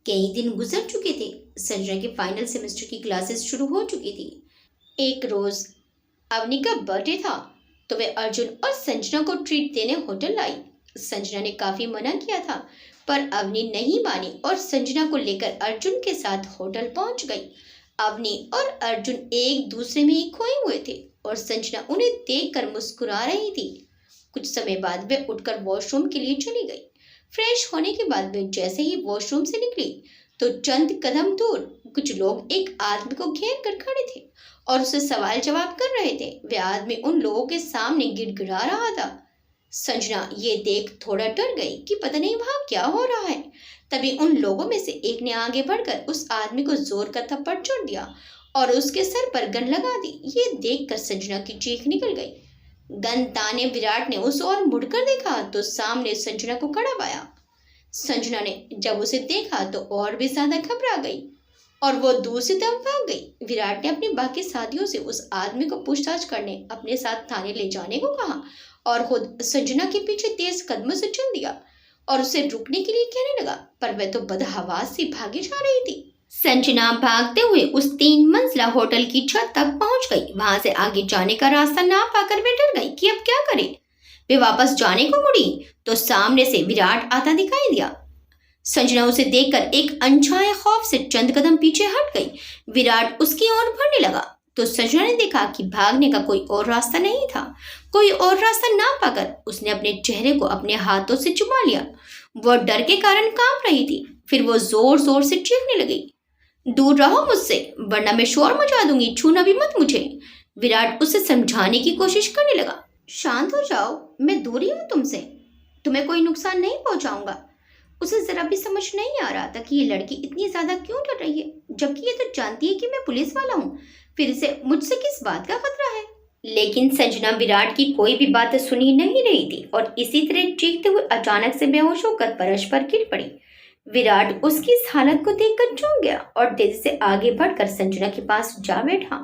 कई दिन गुजर चुके थे। संजना के फाइनल सेमेस्टर की क्लासेस शुरू हो चुकी थी। एक रोज अवनी का बर्थडे था, तो वे अर्जुन और संजना को ट्रीट देने होटल आई। संजना ने काफी मना किया था, पर अवनी नहीं मानी और संजना को लेकर अर्जुन के साथ होटल पहुंच गई। अवनी और अर्जुन एक दूसरे में ही खोए हुए थे और संजना उन्हें देखकर मुस्कुरा रही थी। कुछ समय बाद वे उठकर वॉशरूम के लिए चली गई। फ्रेश होने के बाद वे जैसे ही वॉशरूम से निकली तो चंद कदम दूर कुछ लोग एक आदमी को घेर कर खड़े थे और उससे सवाल जवाब कर रहे थे। वे आदमी उन लोगों के सामने गिड़गिड़ा रहा था। संजना ये देख थोड़ा डर गई कि पता नहीं वहां क्या हो रहा है। तभी उन लोगों में से एक ने आगे बढ़कर उस आदमी को जोर का थप्पड़ जड़ दिया और उसके सर पर गन लगा दी। ये देखकर संजना की चीख निकल गई। गन ताने विराट ने उस ओर मुड़कर देखा तो सामने संजना को खड़ा पाया। संजना ने जब उसे देखा तो और भी ज्यादा घबरा गई और वो दूसरी तरफ भाग गई। विराट ने अपनी बाकी साथियों से उस आदमी को पूछताछ करने अपने साथ थाने ले जाने को कहा और खुद संजना के पीछे तेज कदमों से चल दिया और उसे रुकने के लिए कहने लगा, पर वह तो बदहवास सी भागी जा रही थी। संजना भागते हुए उस 3 मंजिला होटल की छत तक पहुंच गई। वहां से आगे जाने का रास्ता ना पाकर वे डर गई कि अब क्या करे। वे वापस जाने को मुड़ी तो सामने से विराट आता दिखाई दिया। संजना उसे देखकर एक अनछाए खौफ से चंद कदम पीछे हट गई। विराट उसकी ओर बढ़ने लगा तो संजना ने देखा कि भागने का कोई और रास्ता नहीं था। कोई और रास्ता ना पाकर उसने अपने चेहरे को अपने हाथों से चुमा लिया। वह डर के कारण कांप रही थी। फिर वो जोर जोर से चीखने लगी, दूर रहो मुझसे, वरना मैं शोर मचा दूंगी, छूना भी मत मुझे। विराट उसे समझाने की कोशिश करने लगा, शांत हो जाओ, मैं दूर ही हूँ तुमसे, तुम्हें कोई नुकसान नहीं पहुंचाऊंगा। उसे जरा भी समझ नहीं आ रहा था कि ये लड़की इतनी ज्यादा क्यों डर रही है, जबकि ये तो जानती है कि मैं पुलिस वाला हूँ। फिर इसे मुझसे किस बात का खतरा है? लेकिन संजना विराट की कोई भी बात सुन ही नहीं रही थी और इसी तरह चीखते हुए अचानक से बेहोश होकर फर्श पर गिर पड़ी। विराट उसकी इस हालत को देखकर चौंक गया और तेजी से आगे बढ़कर संजना के पास जा बैठा।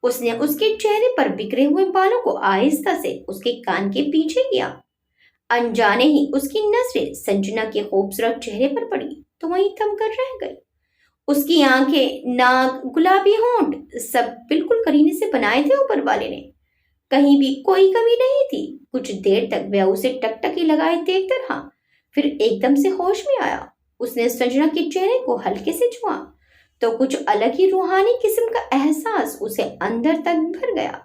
उसने उसके चेहरे पर बिखरे हुए बालों को आहिस्ता से उसके कान के पीछे किया। अनजाने ही उसकी नजरें संजना के खूबसूरत चेहरे पर पड़ी तो वहीं थम कर रह गई। उसकी आंखें, नाक, गुलाबी होंठ सब बिल्कुल करीने से बनाए थे ऊपर वाले ने। कहीं भी कोई कमी नहीं थी। कुछ देर तक वह उसे टकटकी लगाए देखता रहा, फिर एकदम से होश में आया। उसने संजना के चेहरे को हल्के से छुआ तो कुछ अलग ही रूहानी किस्म का एहसास उसे अंदर तक भर गया।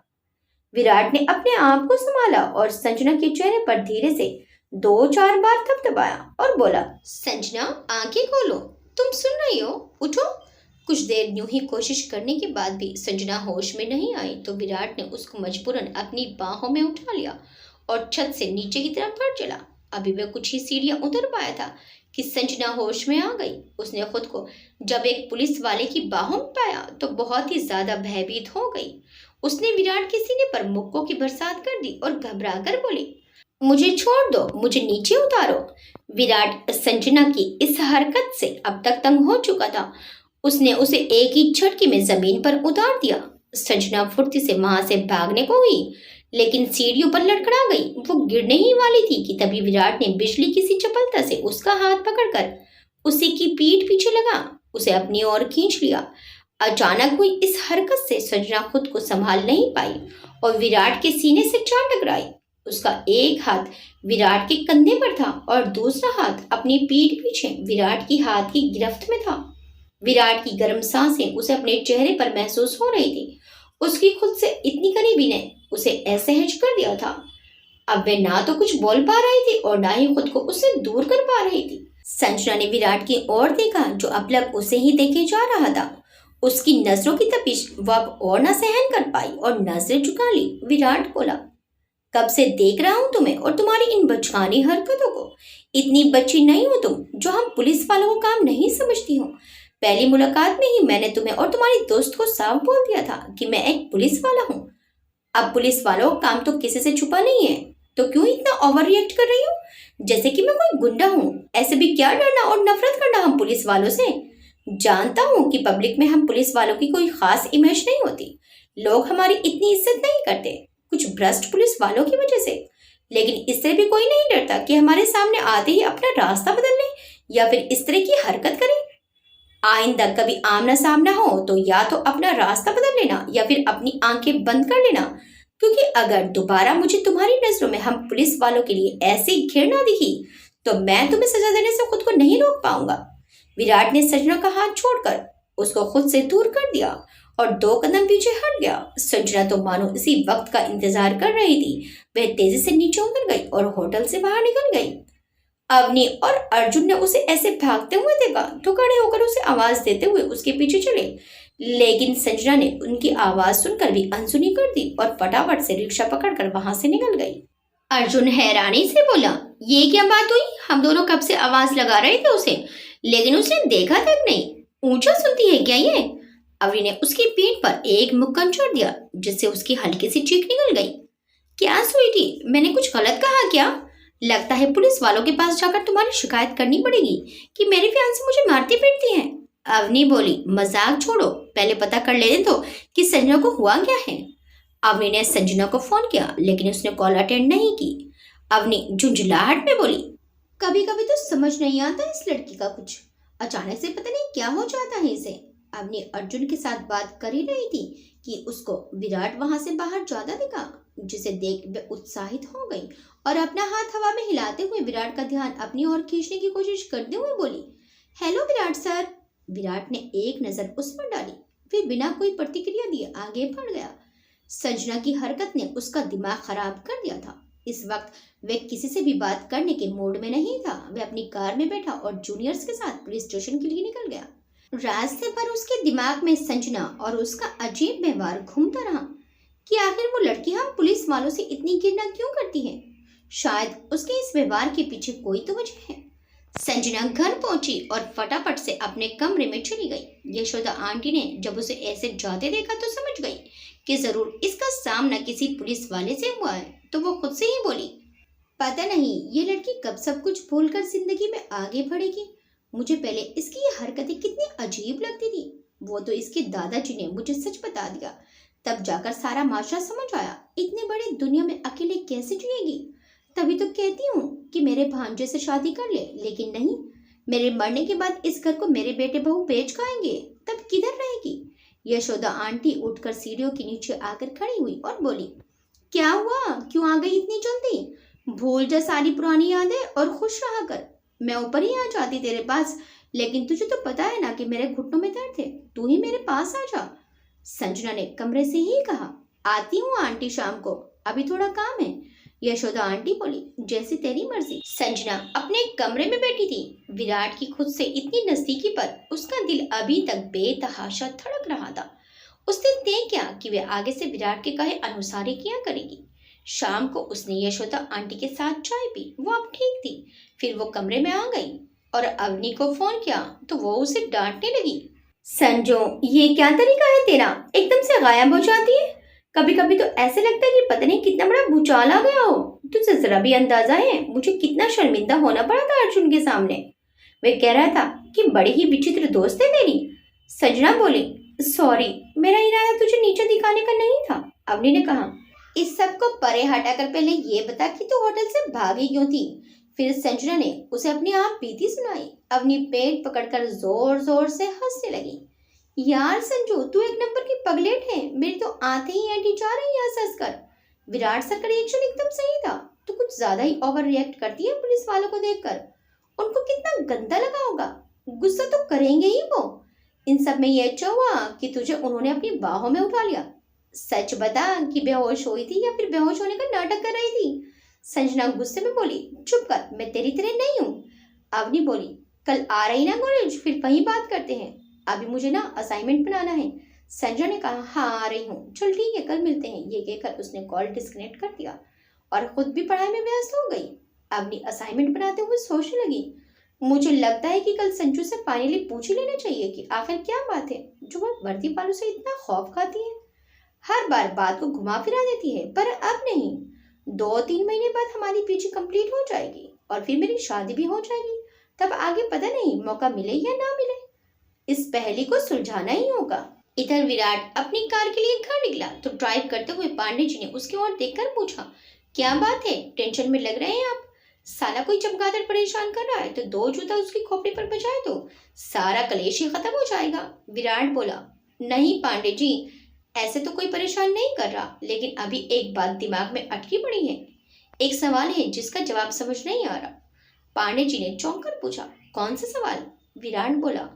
विराट ने अपने आप को संभाला और संजना के चेहरे पर धीरे से 2-4 बार थपथपाया और बोला, संजना आंखें खोलो, तुम सुन रही हो, उठो। कुछ देर यूं ही कोशिश करने के बाद भी संजना होश में नहीं आई तो विराट ने उसको मजबूरन अपनी बाहों में उठा लिया और छत से नीचे की तरफ बढ़ चला। अभी वह कुछ ही सीढ़ियां उतर पाया था कि संजना होश में आ गई। उसने खुद को जब एक पुलिस वाले की बाहों में पाया तो बहुत ही ज्यादा भयभीत हो गई। उसने विराट के सीने पर मुक्कों की बरसात कर दी और घबरा कर बोली, मुझे छोड़ दो, मुझे नीचे उतारो। विराट संजना की इस हरकत से अब तक तंग हो चुका था। उसने उसे एक ही झटके में जमीन पर उतार दिया। संजना फुर्ती से वहां से भागने को हुई, लेकिन सीढ़ियों पर लड़खड़ा गई। वो गिरने ही वाली थी कि तभी विराट ने बिजली की सी चपलता से उसका हाथ पकड़कर उसी की पीठ पीछे लगा उसे अपनी ओर खींच लिया। अचानक हुई इस हरकत से संजना खुद को संभाल नहीं पाई और विराट के सीने से जा टकराई। उसका एक हाथ विराट के कंधे पर था और दूसरा हाथ अपनी पीठ पीछे विराट की हाथ की गिरफ्त में था। विराट की गर्म सांसें उसे अपने चेहरे पर महसूस हो रही थी। उसकी खुद से इतनी करीबी ने उसे असहज कर दिया था। अब वे ना तो कुछ बोल पा रही थी और ना ही खुद को उससे दूर कर पा रही थी। संजना ने विराट की ओर देखा जो अब लग उसे ही देखे जा रहा था। उसकी नजरों की तपिश वह अब और न सहन कर पाई और नजरें झुका ली। विराट बोला, कब से देख रहा हूं तुम्हें और तुम्हारी इन बचकानी हरकतों को। इतनी बच्ची नहीं हो तुम जो हम पुलिस वालों को काम नहीं समझती हो। पहली मुलाकात में ही मैंने तुम्हें और तुम्हारी दोस्त को साफ बोल दिया था कि मैं एक पुलिस वाला हूँ। अब पुलिस वालों का काम तो किसी से छुपा नहीं है, तो क्यों इतना ओवर रिएक्ट कर रही हो जैसे कि मैं कोई गुंडा हूँ। ऐसे भी क्या डरना और नफरत करना हम पुलिस वालों से। जानता हूँ कि पब्लिक में हम पुलिस वालों की कोई खास इमेज नहीं होती। लोग हमारी इतनी इज्जत नहीं करते, कुछ भ्रष्ट पुलिस वालों की वजह से। लेकिन इससे भी कोई नहीं डरता कि हमारे सामने आते ही अपना रास्ता बदल ले या फिर इस तरह की हरकत करे। आइंदा कभी आमना सामना हो तो या तो अपना रास्ता बदल लेना या फिर अपनी आंखें बंद कर लेना, क्योंकि अगर दोबारा मुझे तुम्हारी नजरों में हम पुलिस वालों के लिए ऐसी घृणा दिखी तो मैं तुम्हें सजा देने से खुद को नहीं रोक पाऊंगा। विराट ने संजना का हाथ छोड़कर उसको खुद से दूर कर दिया और 2 कदम पीछे हट गया। संजना तो मानो इसी वक्त का इंतजार कर रही थी। वह तेजी से नीचे उतर गई और होटल से बाहर निकल गई। अवनी और अर्जुन ने उसे ऐसे भागते हुए देखा तो खड़े होकर उसे आवाज देते हुए उसके पीछे चले, लेकिन संजना ने उनकी आवाज सुनकर भी अनसुनी कर दी और फटाफट से रिक्शा पकड़कर वहां से निकल गई। अर्जुन हैरानी से बोला, ये क्या बात हुई? हम दोनों कब से आवाज लगा रहे थे उसे, लेकिन उसने देखा तक नहीं। ऊंचा सुनती है क्या ये? अवनी ने उसकी पीठ पर एक मुक्कन छोड़ दिया जिससे उसकी हल्की सी चीख निकल गई। क्या स्वीटी, मैंने कुछ गलत कहा क्या? लगता है पुलिस वालों के पास जाकर तुम्हारी शिकायत करनी पड़ेगी कि मेरे फियांसे मुझे मारती पीटती हैं। अवनी बोली, मजाक छोड़ो, पहले पता कर लेने दो कि संजना को हुआ क्या है। अवनी ने संजना को फोन किया लेकिन उसने कॉल अटेंड नहीं की। अवनी झुंझलाहट में बोली, कभी कभी तो समझ नहीं आता इस लड़की का कुछ, अचानक से पता नहीं क्या हो जाता है इसे। अवनी अर्जुन के साथ बात कर ही रही थी कि उसको विराट वहां से बाहर जाता दिखा, जिसे देख वह उत्साहित हो गई और अपना हाथ हवा में हिलाते हुए विराट का ध्यान अपनी ओर खींचने की कोशिश करते हुए बोली, हेलो विराट सर। विराट ने एक नजर उस पर डाली, फिर बिना कोई प्रतिक्रिया दिए आगे बढ़ गया। संजना की हरकत ने उसका दिमाग खराब कर दिया था। इस वक्त वह किसी से भी बात करने के मूड में नहीं था। वह अपनी कार में बैठा और जूनियर्स के साथ पुलिस स्टेशन के लिए निकल गया। रास्ते पर उसके दिमाग में संजना और उसका अजीब व्यवहार घूमता रहा कि आखिर वो लड़की हम पुलिस वालों से इतनी घृणा क्यों करती है। शायद उसके इस व्यवहार के पीछे कोई तो वजह है। संजना घर पहुंची और फटाफट से अपने कमरे में चली गई। यशोदा आंटी ने जब उसे ऐसे जाते देखा तो समझ गई कि जरूर इसका सामना किसी पुलिस वाले से हुआ है, तो वो खुद से ही बोली, पता नहीं ये लड़की कब सब कुछ भूलकर जिंदगी में आगे बढ़ेगी। मुझे पहले इसकी ये हरकतें कितनी अजीब लगती थी, वो तो इसके दादाजी ने मुझे सच बता दिया, तब जाकर सारा माशरा समझ आया। इतनी बड़ी दुनिया में अकेले कैसे जिएगी। तभी तो कहती हूँ कि मेरे भांजे से शादी कर ले, लेकिन नहीं, मेरे मरने के बाद इस घर को मेरे बेटे बहू बेच खाएंगे, तब किधर रहेगी। यशोदा आंटी उठकर सीढ़ियों के नीचे आकर खड़ी हुई और बोली, क्या हुआ, क्यों आ गई इतनी जल्दी? भूल जा सारी पुरानी यादें और खुश रहा कर। मैं ऊपर ही आ जाती तेरे पास, लेकिन तुझे तो पता है ना कि मेरे घुटनों में दर्द है, तू ही मेरे पास आ जा। संजना ने कमरे से ही कहा, आती हूँ आंटी शाम को, अभी थोड़ा काम है। यशोदा आंटी बोली, जैसी तेरी मर्जी। संजना अपने कमरे में बैठी थी। विराट की खुद से इतनी नजदीकी पर उसका दिल अभी तक बेतहाशा धड़क रहा था। उसने तय किया कि वह आगे से विराट के कहे अनुसार ही किया करेगी। शाम को उसने यशोदा आंटी के साथ चाय पी। वो अब ठीक थी। फिर वो कमरे में आ गई और अवनी को फोन किया तो वो उसे डांटने लगी। संजू, ये क्या तरीका है तेरा? एकदम से गायब हो जाती है। कभी कभी तो ऐसे लगता है कि पता नहीं कितना बड़ा भूचाल आ गया हो। तुझे जरा भी अंदाजा है मुझे कितना शर्मिंदा होना पड़ा था अर्जुन के सामने। वे कह रहा था कि बड़ी ही विचित्र दोस्त है तेरी। संजना बोली, सॉरी, मेरा इरादा तुझे नीचे दिखाने का नहीं था। अवनी ने कहा, इस सब को परे हटाकर पहले ये बता कि तू होटल से भागी क्यों थी। फिर संजना ने उसे अपनी आप बीती सुनाई। अवनी पेट पकड़कर जोर जोर से हंसने लगी। यार संजू, तू एक नंबर की पगलेट है। मेरी तो आते ही एंटी जा रही है हंस कर। विराट सर का रिएक्शन एकदम सही था। तू कुछ ज्यादा ही ओवर रिएक्ट करती है पुलिस वालों को देखकर। उनको कितना गंदा लगा होगा। गुस्सा तो करेंगे ही वो। इन सब में ये अच्छा हुआ कि तुझे उन्होंने अपनी बाहों में उठा लिया। सच बता कि बेहोश हुई थी या फिर बेहोश होने का नाटक कर रही थी। संजना गुस्से में बोली, चुप कर, मैं तेरी तरह नहीं हूँ। अवनी बोली, कल आ रही ना कॉलेज, फिर वहीं बात करते हैं। अभी मुझे ना असाइनमेंट बनाना है। संजना ने कहा, हाँ आ रही हूँ, चल ठीक है, कल मिलते हैं। ये कहकर उसने कॉल डिस्कनेक्ट कर दिया और खुद भी पढ़ाई में व्यस्त हो गई। अवनी असाइनमेंट बनाते हुए सोचने लगी, मुझे लगता है कि कल संजू से फाइनली पूछ ही लेना चाहिए कि आखिर क्या बात है जो वह वर्दी वालों से इतना खौफ खाती है। हर बार बात को घुमा फिरा देती है, पर अब नहीं। 2-3 महीने बाद हमारी पीजी कंप्लीट हो जाएगी और फिर मेरी शादी भी हो जाएगी। तब आगे पता नहीं मौका मिले या ना मिले। इस पहेली को सुलझाना ही होगा। इधर विराट अपनी कार के लिए घर निकला तो ड्राइव करते हुए पांडे जी ने उसकी ओर देखकर पूछा, क्या बात है, टेंशन में लग रहे हैं आप? साला कोई चमगादड़ परेशान कर रहा है तो 2 जूता उसकी खोपड़ी पर बजाए तो सारा कलेश ही खत्म हो जाएगा। विराट बोला, नहीं पांडे जी, ऐसे तो कोई परेशान नहीं कर रहा, लेकिन अभी एक बात दिमाग में अटकी पड़ी है। एक सवाल है जिसका जवाब समझ नहीं आ रहा। पांडे जी ने चौंक कर पूछा, कौन सा सवाल? विराट बोला,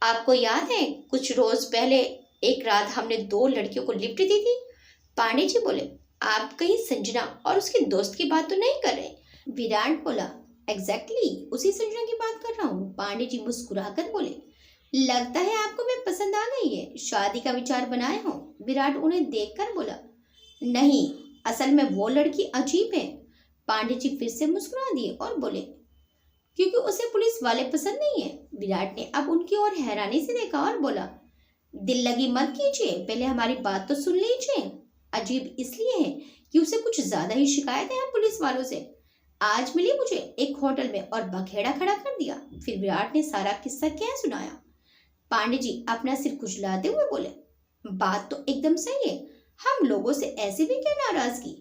आपको याद है कुछ रोज पहले एक रात हमने 2 लड़कियों को लिफ्ट दी थी? पांडे जी बोले, आप कहीं संजना और उसके दोस्त की बात तो नहीं कर रहे? विराट बोला, एग्जैक्टली उसी संजना की बात कर रहा हूँ। पांडे जी मुस्कुराकर बोले, लगता है आपको मैं पसंद आ गई है, शादी का विचार बनाए हो? विराट उन्हें देखकर बोला, नहीं, असल में वो लड़की अजीब है। पांडे जी फिर से मुस्कुरा दिए और बोले, क्योंकि उसे पुलिस वाले पसंद नहीं है। विराट ने अब उनकी ओर हैरानी से देखा और बोला, दिल लगी मत कीजिए, पहले हमारी बात तो सुन लीजिए। अजीब इसलिए है कि उसे कुछ ज्यादा ही शिकायत है पुलिस वालों से। आज मिली मुझे एक होटल में और बखेड़ा खड़ा कर दिया। फिर विराट ने सारा किस्सा क्या सुनाया। पांडे जी अपना सिर खुजलाते हुए बोले, बात तो एकदम सही है, हम लोगों से ऐसे भी क्या नाराजगी?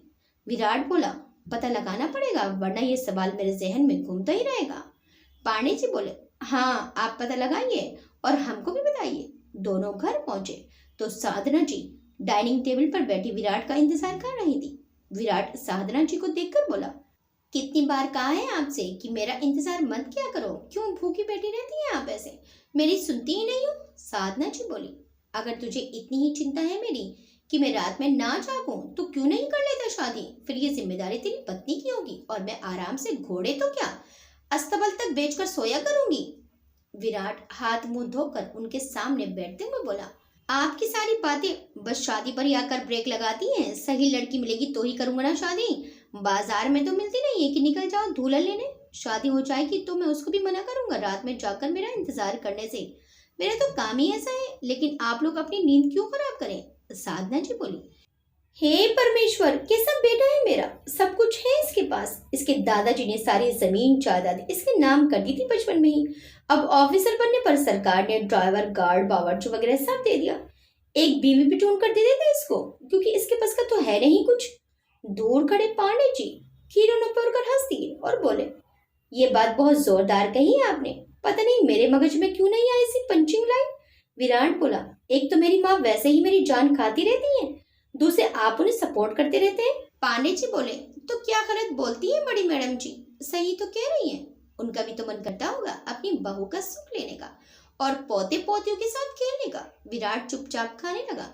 विराट बोला, पता लगाना पड़ेगा वरना ये सवाल मेरे जहन में घूमता ही रहेगा। पांडे जी बोले, हाँ आप पता लगाइए और हमको भी बताइए। दोनों घर पहुंचे तो साधना जी डाइनिंग टेबल पर बैठी विराट का इंतजार कर रही थी। विराट साधना जी को देखकर बोला, कितनी बार कहा है आपसे कि मेरा इंतजार मत किया करो, क्यों भूखी बैठी रहती हैं आप ऐसे? मेरी सुनती ही नहीं हो। साधना जी बोली, अगर तुझे इतनी ही चिंता है मेरी कि मैं रात में ना जागूं तो क्यों नहीं कर लेता शादी? फिर ये जिम्मेदारी तेरी पत्नी की होगी और मैं आराम से घोड़े तो क्या अस्तबल तक बेचकर सोया करूंगी। विराट हाथ मुंह धोकर उनके सामने बैठते हुए बोला, आपकी सारी बातें बस शादी पर ही आकर ब्रेक लगाती हैं। सही लड़की मिलेगी तो ही करूंगा ना शादी। बाजार में तो मिलती नहीं है कि निकल जाओ दुल्हन लेने। शादी हो जाएगी तो मैं उसको भी मना करूंगा रात में जाकर मेरा इंतजार करने से। मेरा तो काम ही ऐसा है, लेकिन आप लोग अपनी नींद क्यों खराब करें? साधना जी बोली, हे परमेश्वर, कैसा बेटा है मेरा, सब कुछ है इसके पास। इसके दादाजी ने सारी जमीन जायदाद इसके नाम कर दी थी बचपन में ही। अब ऑफिसर बनने पर सरकार ने ड्राइवर, गार्ड, बावर्ची वगैरह सब दे दिया। एक बीवी भी ढूंढ कर दे देते इसको, क्योंकि इसके पास का तो है नहीं कुछ। दूर खड़े पांडे जी खीरों पर कर हंस दिए और बोले, ये बात बहुत जोरदार कही है आपने, पता नहीं मेरे मगज में क्यों नहीं आई सी पंचिंग लाइन। विराट बोला, एक तो मेरी माँ वैसे ही मेरी जान खाती रहती है, दूसरे आप उन्हें सपोर्ट करते रहते हैं। पांडे जी बोले, तो क्या गलत बोलती है बड़ी मैडम जी, सही तो कह रही हैं। उनका भी तो मन करता होगा अपनी बहू का सुख लेने का और पोते पोतियों के साथ खेलने का। विराट चुपचाप खाने लगा,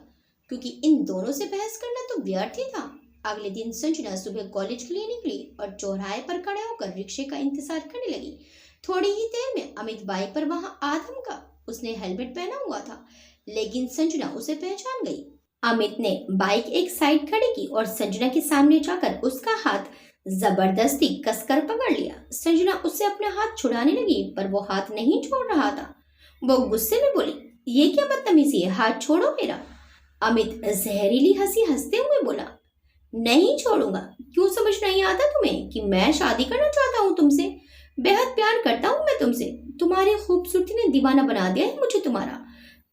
क्योंकि इन दोनों से बहस करना तो व्यर्थ ही था। अगले दिन संजना सुबह कॉलेज के लिए निकली और चौराहे पर खड़े होकर रिक्शे का इंतजार करने लगी। थोड़ी ही देर में अमित बाइक पर वहां आ थमका। उसने हेलमेट पहना हुआ था, लेकिन संजना उसे पहचान गई। अमित ने बाइक एक साइड खड़ी की और संजना के सामने जाकर उसका हाथ जबरदस्ती कसकर पकड़ लिया। संजना उससे अपना हाथ छुड़ाने लगी पर वो हाथ नहीं छोड़ रहा था। वो गुस्से में बोली, ये क्या बदतमीजी है, हाथ छोड़ो मेरा। अमित जहरीली हंसी हंसते हुए बोला, नहीं छोड़ूंगा। क्यों समझ नहीं आता तुम्हें कि मैं शादी करना चाहता हूँ तुमसे? बेहद प्यार करता हूँ मैं तुमसे। तुम्हारी खूबसूरती ने दीवाना बना दिया है मुझे तुम्हारा।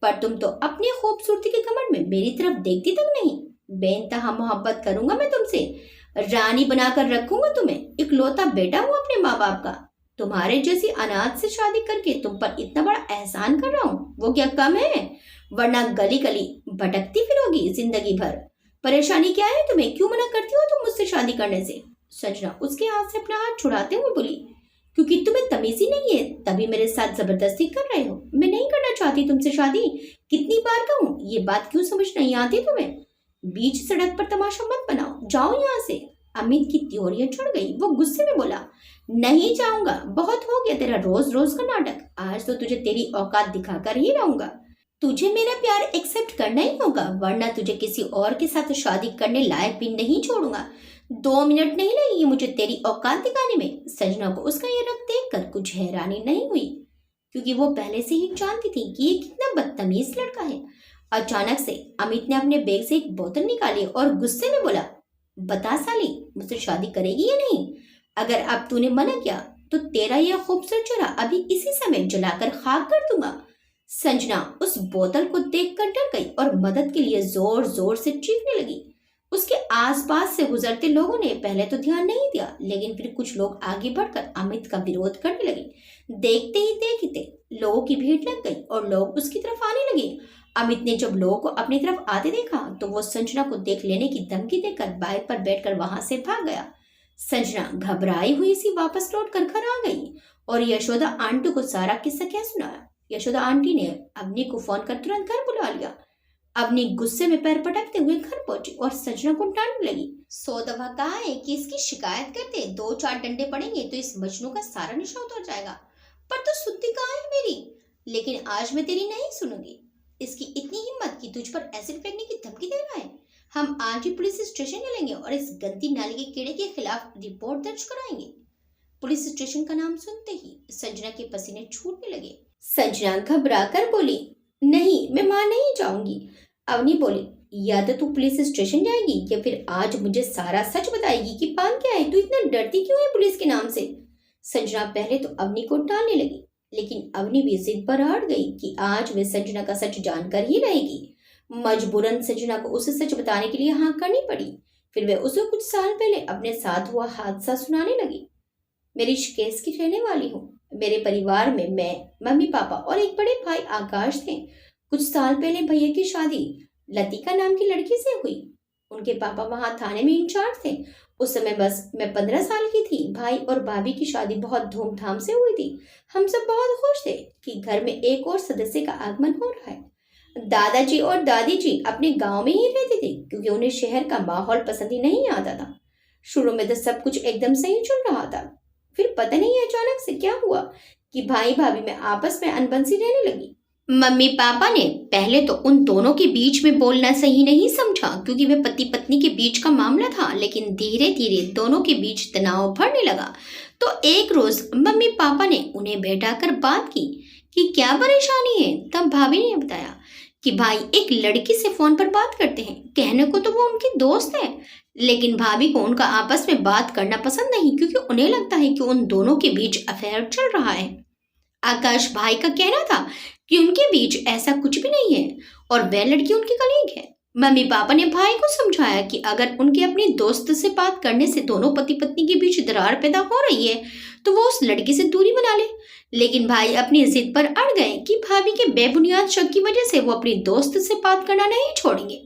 पर तुम तो अपनी खूबसूरती के घमंड में मेरी तरफ देखती तक नहीं। बेइंतहा मोहब्बत करूंगा मैं तुमसे, रानी बनाकर रखूंगा तुम्हें। इकलौता बेटा हूँ अपने माँ बाप का। तुम्हारे जैसी अनाथ से शादी करके तुम पर इतना बड़ा एहसान कर रहा हूँ, वो क्या कम है? वरना गली गली भटकती फिरोगी जिंदगी भर। परेशानी क्या है तुम्हें? क्यों मना करती हो तुम मुझसे शादी करने से? संजना उसके हाथ से अपना हाथ छुड़ाते हुए बोली, क्योंकि तुम्हें तमीज ही नहीं है तभी मेरे साथ जबरदस्ती कर रहे हो। मैं नहीं करना चाहती तुमसे शादी। कितनी बार कहूँ, ये बात क्यों समझ नहीं आती तुम्हें? बीच सड़क पर तमाशा मत बनाओ, जाओ यहाँ से। अमित की त्योरियां चढ़ गई। वो गुस्से में बोला, नहीं जाऊंगा, बहुत हो गया तेरा रोज रोज का नाटक। आज तो तुझे तेरी औकात दिखाकर ही रहूंगा। तुझे मेरा प्यार एक्सेप्ट करना ही होगा, वरना तुझे किसी और के साथ शादी करने लायक भी नहीं छोड़ूंगा। 2 मिनट नहीं लगेगी मुझे तेरी औकात दिखाने में। संजना को उसका ये रंग देखकर कुछ हैरानी नहीं हुई, क्योंकि वो पहले से ही जानती थी कि ये कितना बदतमीज लड़का है। अचानक से अमित ने अपने बैग से एक बोतल निकाली और गुस्से में बोला, बता साली, मुझसे शादी करेगी या नहीं? अगर अब तूने मना किया तो तेरा यह खूबसूरत चेहरा अभी इसी समय जलाकर खाक कर दूंगा। संजना उस बोतल को देखकर डर गई और मदद के लिए जोर जोर से चीखने लगी। उसके आसपास से गुजरते लोगों ने पहले तो ध्यान नहीं दिया, लेकिन फिर कुछ लोग आगे बढ़कर अमित का विरोध करने लगे। देखते ही देखते लोगों की भीड़ लग गई और लोग उसकी तरफ आने लगे। अमित ने जब लोगों को अपनी तरफ आते देखा तो वो संजना को देख लेने की धमकी देकर बाइक पर बैठकर वहां से भाग गया। संजना घबराई हुई सी वापस लौट कर घर आ गई और यशोदा आंटी को सारा किस्सा क्या सुनाया। यशोदा आंटी ने अवनी को फोन कर तुरंत घर बुला लिया। अवनी गुस्से में पैर पटकते हुए घर पहुंची और संजना को डांटने लगी। 100 दफा कहा है कि इसकी शिकायत करते, 2-4 डंडे पड़ेंगे तो इस मजनू का सारा नशा उतर जाएगा। पर तो सुनती कहाँ है मेरी? लेकिन आज मैं तेरी नहीं सुनूंगी। इसकी इतनी हिम्मत कि तुझ पर एसिड फेंकने की धमकी दे रहा है। हम आज ही पुलिस स्टेशन चलेंगे और इस गंदी नाली के कीड़े के खिलाफ रिपोर्ट दर्ज कराएंगे। पुलिस स्टेशन का नाम सुनते ही संजना के पसीने छूटने लगे। संजना घबरा कर बोली, नहीं, मैं वहां नहीं जाऊंगी। अवनी बोली, या तो तू पुलिस स्टेशन जाएगी या फिर आज मुझे सारा सच बताएगी कि पान क्या है। तू इतना डरती क्यों है पुलिस के नाम से? संजना पहले तो अवनी को टालने लगी, लेकिन अवनी भी जिद पर अड़ गई कि आज वे संजना का सच जानकर ही रहेगी। मजबूरन संजना को उसे सच बताने के लिए हाँ करनी पड़ी। फिर वे उसे कुछ साल पहले अपने साथ हुआ हादसा सुनाने लगी। मेरी ऋषिकेश की रहने वाली हूँ। मेरे परिवार में मैं, मम्मी पापा और एक बड़े भाई आकाश थे। कुछ साल पहले भैया की शादी लतिका नाम की लड़की से हुई। उनके पापा वहां थाने में इंचार्ज थे। उस समय बस मैं 15 साल की थी। भाई और भाभी की शादी बहुत धूमधाम से हुई थी। हम सब बहुत खुश थे कि घर में एक और सदस्य का आगमन हो रहा है। दादाजी और दादी जी अपने गांव में ही रहते थे, क्योंकि उन्हें शहर का माहौल पसंद ही नहीं आता था। शुरू में तो सब कुछ एकदम सही चल रहा था। फिर पता नहीं अचानक से क्या हुआ कि भाई भाभी में आपस में अनबन सी रहने लगी। मम्मी पापा ने पहले तो उन दोनों के बीच में बोलना सही नहीं समझा, क्योंकि वे पति पत्नी के बीच का मामला था। लेकिन धीरे धीरे दोनों के बीच तनाव बढ़ने लगा। तो एक रोज मम्मी पापा ने उन्हें बैठाकर बात की कि क्या परेशानी है। तब भाभी ने बताया कि भाई एक लड़की से फोन पर बात करते हैं। कहने को तो वो उनकी दोस्त है, लेकिन भाभी को उनका आपस में बात करना पसंद नहीं, क्योंकि उन्हें लगता है कि उन दोनों के बीच अफेयर चल रहा है। आकाश भाई का कहना था कि उनके बीच ऐसा कुछ भी नहीं है और वह लड़की उनकी कलीग है। मम्मी पापा ने भाई को समझाया कि अगर उनके अपनी दोस्त से बात करने से दोनों पति पत्नी के बीच दरार पैदा हो रही है तो वो उस लड़की से दूरी बना ले। लेकिन भाई अपनी जिद पर अड़ गए कि भाभी के बेबुनियाद शक की वजह से वो अपनी दोस्त से बात करना नहीं छोड़ेंगे,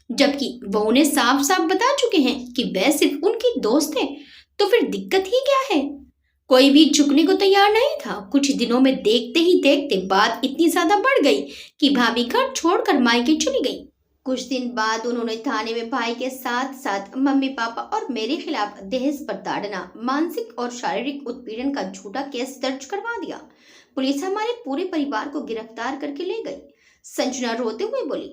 जबकि वो उन्हें साफ साफ बता चुके हैं कि वह सिर्फ उनकी दोस्त है। तो फिर दिक्कत ही क्या है? कोई भी झुकने को तैयार नहीं था। कुछ दिनों में देखते ही देखते बात इतनी ज्यादा बढ़ गई कि भाभी घर छोड़कर मायके चली गई। कुछ दिन बाद उन्होंने थाने में भाई के साथ साथ मम्मी पापा और मेरे खिलाफ दहेज प्रताड़ना, मानसिक और शारीरिक उत्पीड़न का झूठा केस दर्ज करवा दिया। पुलिस हमारे पूरे परिवार को गिरफ्तार करके ले गई। संजना रोते हुए बोली,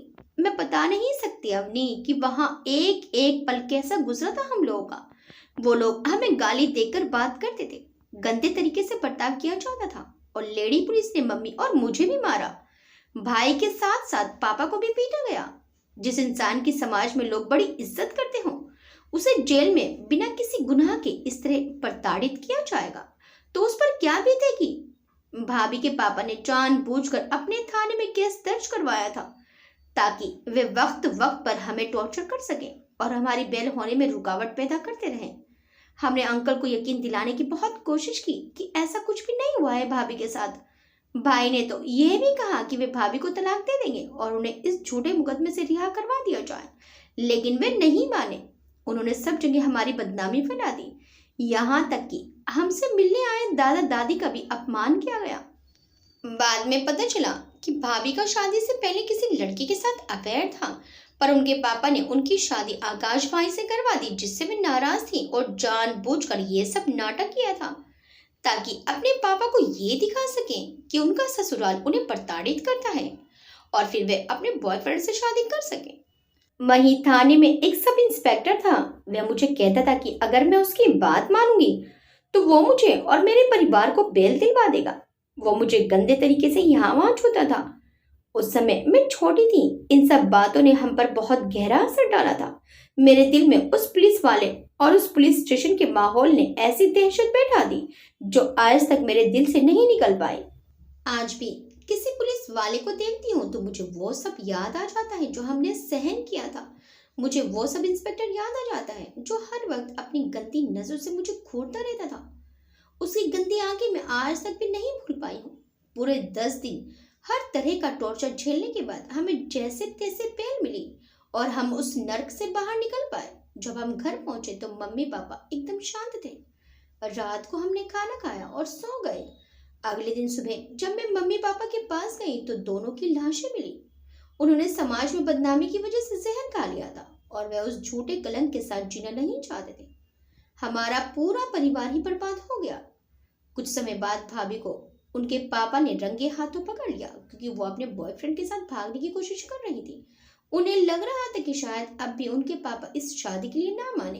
मैं बता नहीं सकती अवनी कि वहां एक एक पल कैसा गुजरा था हम लोगों का। वो लोग हमें गाली देकर बात करते थे, गंदे तरीके से बर्ताव किया जाता था, और लेडी पुलिस ने मम्मी और मुझे भी मारा। भाई के साथ साथ पापा को भी पीटा गया। जिस इंसान की समाज में लोग बड़ी इज्जत करते हों, उसे जेल में बिना किसी गुनाह के इस तरह प्रताड़ित किया जाएगा तो उस पर क्या बीतेगी। भाभी के पापा ने जानबूझकर अपने थाने में केस दर्ज करवाया था ताकि वे वक्त वक्त पर हमें टॉर्चर कर सकें और हमारी बेल होने में रुकावट पैदा करते रहें। हमने अंकल को यकीन दिलाने की बहुत कोशिश की कि ऐसा कुछ भी नहीं हुआ है भाभी के साथ। भाई ने तो यह भी कहा कि वे भाभी को तलाक दे देंगे और उन्हें इस झूठे मुकदमे से रिहा करवा दिया जाए, लेकिन वे नहीं माने। उन्होंने सब जगह हमारी बदनामी फैला दी, यहाँ तक कि हमसे मिलने आए दादा दादी का भी अपमान किया गया। बाद में पता चला कि भाभी का शादी से पहले किसी लड़के के साथ अफेयर था, पर उनके पापा ने उनकी शादी आकाश भाई से करवा दी, जिससे वे नाराज थी और जानबूझकर ये सब नाटक किया था ताकि अपने पापा को ये दिखा सकें कि उनका ससुराल उन्हें प्रताड़ित करता है और फिर वे अपने बॉयफ्रेंड से शादी कर सकें। वहीं थाने में एक सब इंस्पेक्टर था। वह मुझे कहता था कि अगर मैं उसकी बात मानूंगी तो वो मुझे और मेरे परिवार को बेल दिलवा देगा। वो मुझे गंदे तरीके से यहाँ वहां छूता था। उस समय मैं छोटी थी। इन सब बातों ने हम पर बहुत गहरा असर डाला था। मेरे दिल में उस पुलिस वाले और उस पुलिस स्टेशन के माहौल ने ऐसी दहशत बैठा दी जो आज तक मेरे दिल से नहीं निकल पाई। आज भी किसी पुलिस वाले को देखती हूँ तो मुझे वो सब याद आ जाता है जो हमने सहन किया था। मुझे वो सब इंस्पेक्टर याद आ जाता है जो हर वक्त अपनी गंदी नजरों से मुझे घूरता रहता था। उसकी गंदी आंखें मैं आज तक भी नहीं भूल पाई हूँ। पूरे 10 दिन हर तरह का टॉर्चर झेलने के बाद हमें जैसे तैसे बेल मिली और हम उस नर्क से बाहर निकल पाए। जब हम घर पहुंचे तो मम्मी पापा एकदम शांत थे। रात को हमने खाना खाया और सो गए। अगले दिन सुबह जब मैं मम्मी पापा के पास गई तो दोनों की लाशें मिली। उन्होंने समाज में बदनामी की वजह से जहर खा लिया था और वह उस झूठे कलंक के साथ जीना नहीं चाहते थे। हमारा पूरा परिवार ही बर्बाद हो गया। कुछ समय बाद भाभी को उनके पापा ने रंगे हाथों पकड़ लिया क्योंकि वो अपने बॉयफ्रेंड के साथ भागने की कोशिश कर रही थी। उन्हें लग रहा था कि शायद अब भी उनके पापा इस शादी के लिए ना माने।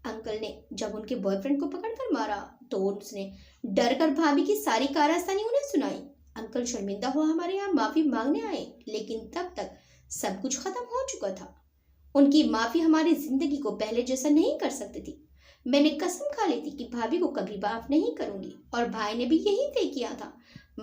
अंकल ने जब उनके बॉयफ्रेंड को पकड़कर मारा तो उसने डर कर भाभी की सारी कारस्तानी उन्हें सुनाई। अंकल शर्मिंदा हुआ हमारे यहाँ माफी मांगने आए, लेकिन तब तक सब कुछ खत्म हो चुका था। उनकी माफी हमारी जिंदगी को पहले जैसा नहीं कर सकती थी। मैंने कसम खा ली थी कि भाभी को कभी माफ नहीं करूंगी और भाई ने भी यही तय किया था।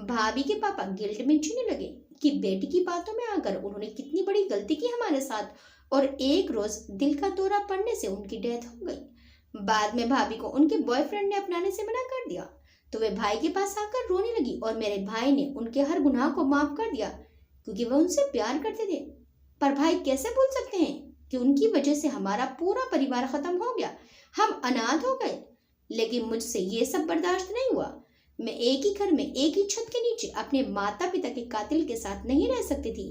भाभी के पापा गिल्ट में जीने लगे कि बेटी की बातों में आकर उन्होंने कितनी बड़ी गलती की हमारे साथ, और एक रोज दिल का दौरा पड़ने से उनकी डेथ हो गई। बाद में भाभी को उनके बॉयफ्रेंड ने अपनाने से मना कर दिया तो वे भाई के पास आकर रोने लगी और मेरे भाई ने उनके हर गुनाह को माफ कर दिया क्योंकि वह उनसे प्यार करते थे। पर भाई कैसे भूल सकते हैं कि उनकी वजह से हमारा पूरा परिवार खत्म हो गया, हम अनाथ हो गए। लेकिन मुझसे ये सब बर्दाश्त नहीं हुआ। मैं एक ही घर में एक ही छत के नीचे अपने माता पिता के कातिल के साथ नहीं रह सकती थी,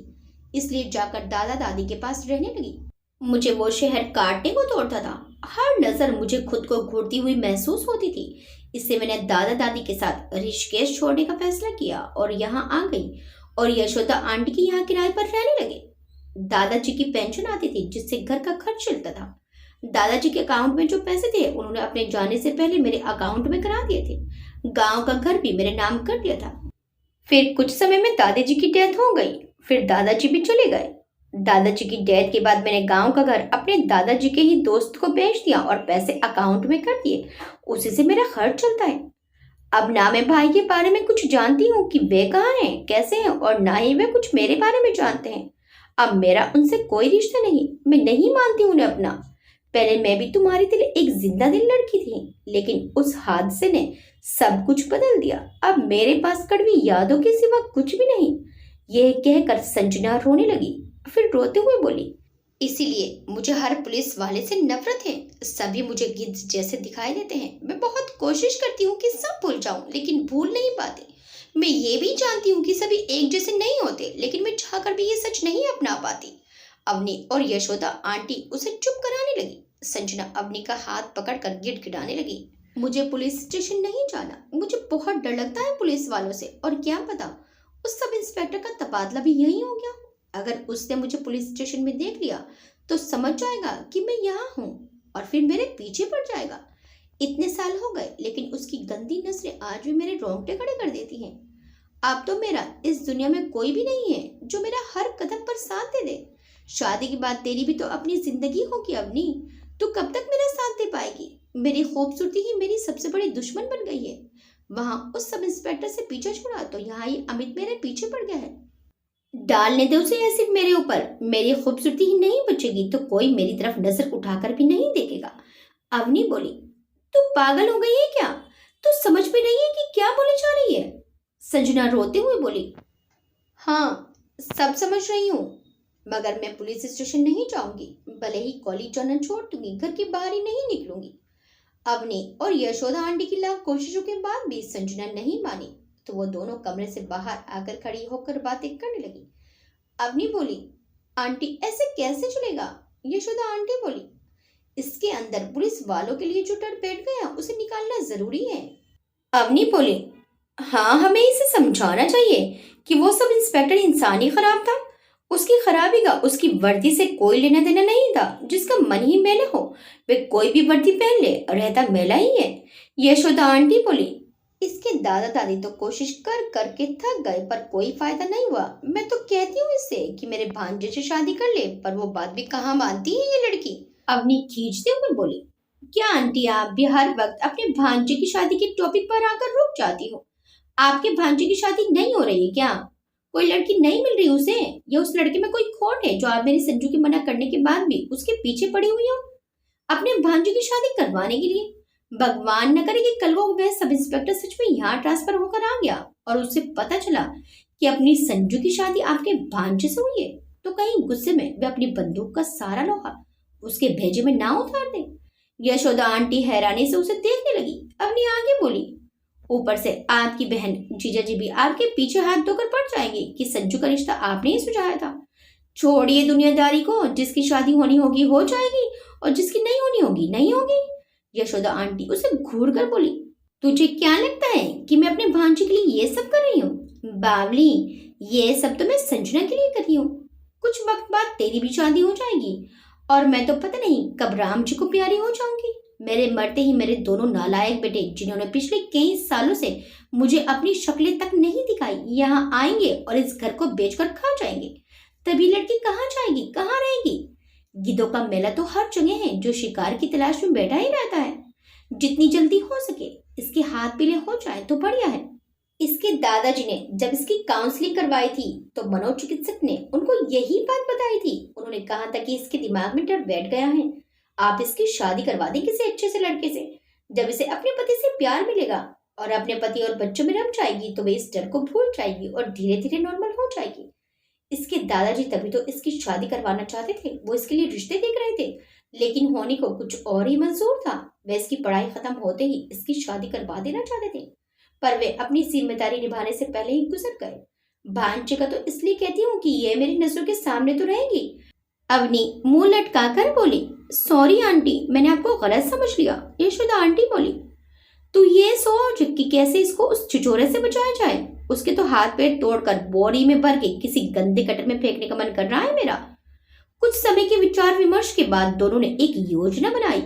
इसलिए जाकर दादा दादी के पास रहने लगी। मुझे वो शहर काटने को तोड़ता था। हर नजर मुझे खुद को घूरती हुई महसूस होती थी। इससे मैंने दादा दादी के साथ ऋषिकेश छोड़ने का फैसला किया और यहाँ आ गई और यशोदा आंटी के यहाँ किराए पर रहने लगे। दादाजी की पेंशन आती थी जिससे घर का खर्च चलता था। दादाजी के अकाउंट में जो पैसे थे उन्होंने अपने जाने से पहले मेरे अकाउंट में करा दिए थे। गांव का घर भी मेरे नाम कर दिया था। फिर कुछ समय में दादाजी की डेथ हो गई। फिर दादाजी भी चले गए। दादाजी की डेथ के बाद मैंने गांव का घर अपने दादाजी के ही दोस्त को बेच दिया और पैसे अकाउंट में कर दिए। उसी से मेरा खर्च चलता है। अब ना मैं भाई के बारे में कुछ जानती हूँ कि वे कहाँ हैं, कैसे हैं, और ना ही वे कुछ मेरे बारे में जानते हैं। अब मेरा उनसे कोई रिश्ता नहीं। मैं नहीं मानती उन्हें अपना। पहले मैं भी तुम्हारी तरह एक जिंदा दिल लड़की थी, लेकिन उस हादसे ने सब कुछ बदल दिया। अब मेरे पास कड़वी यादों के सिवा कुछ भी नहीं। यह कहकर संजना रोने लगी, फिर रोते हुए बोली, इसीलिए मुझे हर पुलिस वाले से नफरत है। सभी मुझे गिद्ध जैसे दिखाई देते हैं। मैं बहुत कोशिश करती हूँ कि सब भूल जाऊं, लेकिन भूल नहीं पाती। मैं ये भी जानती हूँ कि सभी एक जैसे नहीं होते, लेकिन मैं चाहकर भी ये सच नहीं अपना पाती। अवनी और यशोदा आंटी उसे चुप कराने लगी। संजना अवनी का हाथ पकड़कर गिड़गिड़ाने लगी, मुझे पुलिस स्टेशन नहीं जाना। मुझे बहुत डर लगता है पुलिस वालों से, और क्या पता उस सब इंस्पेक्टर का तबादला भी यही हो गया। अगर उसने मुझे पुलिस स्टेशन में देख लिया तो समझ जाएगा कि मैं यहाँ हूँ और फिर मेरे पीछे पड़ जाएगा। इतने साल हो गए लेकिन उसकी गंदी नजरें आज भी मेरे रोंगटे खड़े कर देती हैं। अब तो मेरा इस दुनिया में कोई भी नहीं है जो मेरा हर कदम पर साथ दे दे। शादी के बाद तेरी भी तो अपनी जिंदगी होगी अवनी, तू कब तक मेरा साथ दे पाएगी? मेरी खूबसूरती ही मेरी सबसे बड़ी दुश्मन बन गई है। वहां उस सब इंस्पेक्टर से पीछा छुड़ा तो यहाँ ये अमित मेरे पीछे पड़ गया है। डालने दे उसे एसिड मेरे ऊपर, मेरी खूबसूरती ही नहीं बचेगी तो कोई मेरी तरफ नजर उठाकर भी नहीं देखेगा। अवनी बोली, तू पागल हो गई है क्या? तू समझ भी नहीं है कि क्या बोले जा रही है? संजना रोते हुए बोली, हाँ सब समझ रही हूँ, मगर मैं पुलिस स्टेशन नहीं जाऊंगी। भले ही कॉलेज जाना छोड़ दूंगी, घर के बाहर ही नहीं निकलूंगी। अवनी और यशोदा आंटी की लाख कोशिशों के बाद भी संजना नहीं मानी तो वो दोनों कमरे से बाहर आकर खड़ी होकर बातें करने लगी। अवनी बोली, आंटी ऐसे कैसे चलेगा? यशोदा आंटी बोली, इसके अंदर पुलिस वालों के लिए जो डर बैठ गया उसे निकालना जरूरी है। अवनी बोली, हाँ हमें इसे समझाना चाहिए कि वो सब इंस्पेक्टर इंसान ही खराब था। उसकी खराबी का उसकी वर्दी से कोई लेना देना नहीं था। जिसका मन ही मैला हो वे कोई भी वर्दी पहन ले, रहता मैला ही है। यशोदा आंटी बोली, इसके दादा दादी तो कोशिश कर करके थक गए पर कोई फायदा नहीं हुआ। मैं तो कहती हूँ इससे कि मेरे भांजे से शादी कर ले, पर वो बात भी कहाँ मानती है ये लड़की। अवनी खींचते हुए बोली, क्या आंटी आप भी हर वक्त अपने भांजे की शादी के टॉपिक पर आकर रुक जाती हो? आपके भांजे की शादी नहीं हो रही है क्या? कोई लड़की नहीं मिल रही उसे, या उस लड़के में कोई खोट है जो आप मेरे संजू के मना करने के बाद भी उसके पीछे पड़ी हुई हो अपने भांजे की शादी करवाने के लिए? भगवान न करे कि कल को वह सब इंस्पेक्टर सच में यहाँ ट्रांसफर होकर आ गया और उसे पता चला कि अपनी संजू की शादी आपके भांजे से हुई है, तो कहीं गुस्से में वह अपनी बंदूक का सारा लोहा उसके भेजे में ना उतार दे। यशोदा आंटी हैरानी से उसे देखने लगी। अपनी आगे बोली, ऊपर से आपकी बहन जीजा जी भी आपके पीछे हाथ धोकर पड़ जाएंगे कि संजू का रिश्ता आपने ही सुझाया था। छोड़िए दुनियादारी को, जिसकी शादी होनी होगी हो जाएगी और जिसकी नहीं होनी होगी नहीं होगी। यशोदा आंटी उसे घूर कर बोली, तुझे क्या लगता है कि मैं अपने भांजे के लिए ये सब कर रही हूँ? बावली, ये सब तो मैं संजना के लिए कर रही हूँ। कुछ वक्त बाद तेरी भी शादी हो जाएगी और मैं तो पता नहीं कब राम जी को प्यारी हो जाऊंगी। मेरे मरते ही मेरे दोनों नालायक बेटे जिन्होंने पिछले कई सालों से मुझे अपनी शक्लें तक नहीं दिखाई, यहाँ आएंगे और इस घर को बेचकर खा जाएंगे। तभी लड़की कहाँ जाएगी, कहाँ रहेगी? गिद्धों का मेला तो हर जगह है जो शिकार की तलाश में बैठा ही रहता है। जितनी जल्दी हो सके इसके हाथ पीले हो जाए तो बढ़िया है। इसके दादाजी ने जब इसकी काउंसलिंग करवाई थी तो मनोचिकित्सक ने उनको यही बात बताई थी। उन्होंने कहा था कि इसके दिमाग में डर बैठ गया है, आप इसकी शादी करवा दें किसी अच्छे से लड़के से। जब इसे अपने पति से प्यार मिलेगा और अपने पति और बच्चों में रम जाएगी तो वे इस डर को भूल जाएगी और धीरे धीरे नॉर्मल हो जाएगी। इसके दादाजी तभी तो इसकी शादी करवाना चाहते थे, वो इसके लिए रिश्ते देख रहे थे, लेकिन होनी को कुछ और ही मंजूर था। वे इसकी पढ़ाई खत्म होते ही इसकी शादी करवा देना चाहते थे, पर वे अपनी जिम्मेदारी निभाने से पहले ही गुजर गए। भांजे का तो इसलिए कहती हूँ कि ये मेरी नजरों के सामने तो रहेगी। अवनी मुंह लटकाकर बोली, सॉरी आंटी, मैंने आपको गलत समझ लिया। यशोदा आंटी बोली, तू ये सोच कि कैसे इसको उस छिछोरे से बचाया जाए। उसके तो हाथ पैर तोड़कर बोरी में भर के किसी गंदे गटर में फेंकने का मन कर रहा है मेरा। कुछ समय के विचार विमर्श के बाद दोनों ने एक योजना बनाई।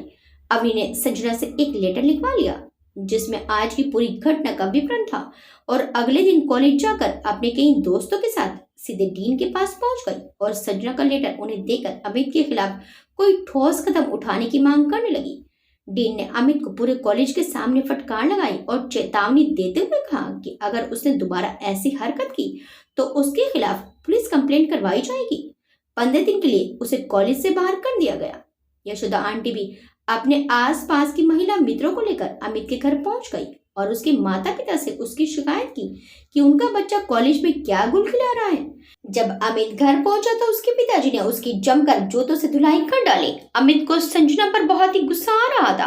अवनी ने संजना से एक लेटर लिखवा लिया जिसमें आज की पूरी घटना का विवरण था और अगले दिन कॉलेज जाकर अपने कई दोस्तों के साथ सीधे डीन के पास पहुंच गई और संजना का लेटर उन्हें देकर अमित के खिलाफ कोई ठोस कदम उठाने की मांग करने लगी। डीन ने अमित को पूरे कॉलेज के सामने फटकार लगाई और चेतावनी देते हुए कहा कि अगर उसने दोबारा ऐसी हरकत की तो उसके खिलाफ पुलिस कंप्लेंट करवाई जाएगी। 15 दिन के लिए उसे कॉलेज से बाहर कर दिया गया। यशोदा आंटी भी अपने आसपास की महिला मित्रों को लेकर अमित के घर पहुंच गई और उसके माता पिता से उसकी शिकायत की कि उनका बच्चा कॉलेज में क्या गुल खिला रहा है। जब अमित घर पहुंचा तो उसके पिताजी ने उसकी जमकर जूतों से धुलाई कर डाली। अमित को संजना पर बहुत ही गुस्सा आ रहा था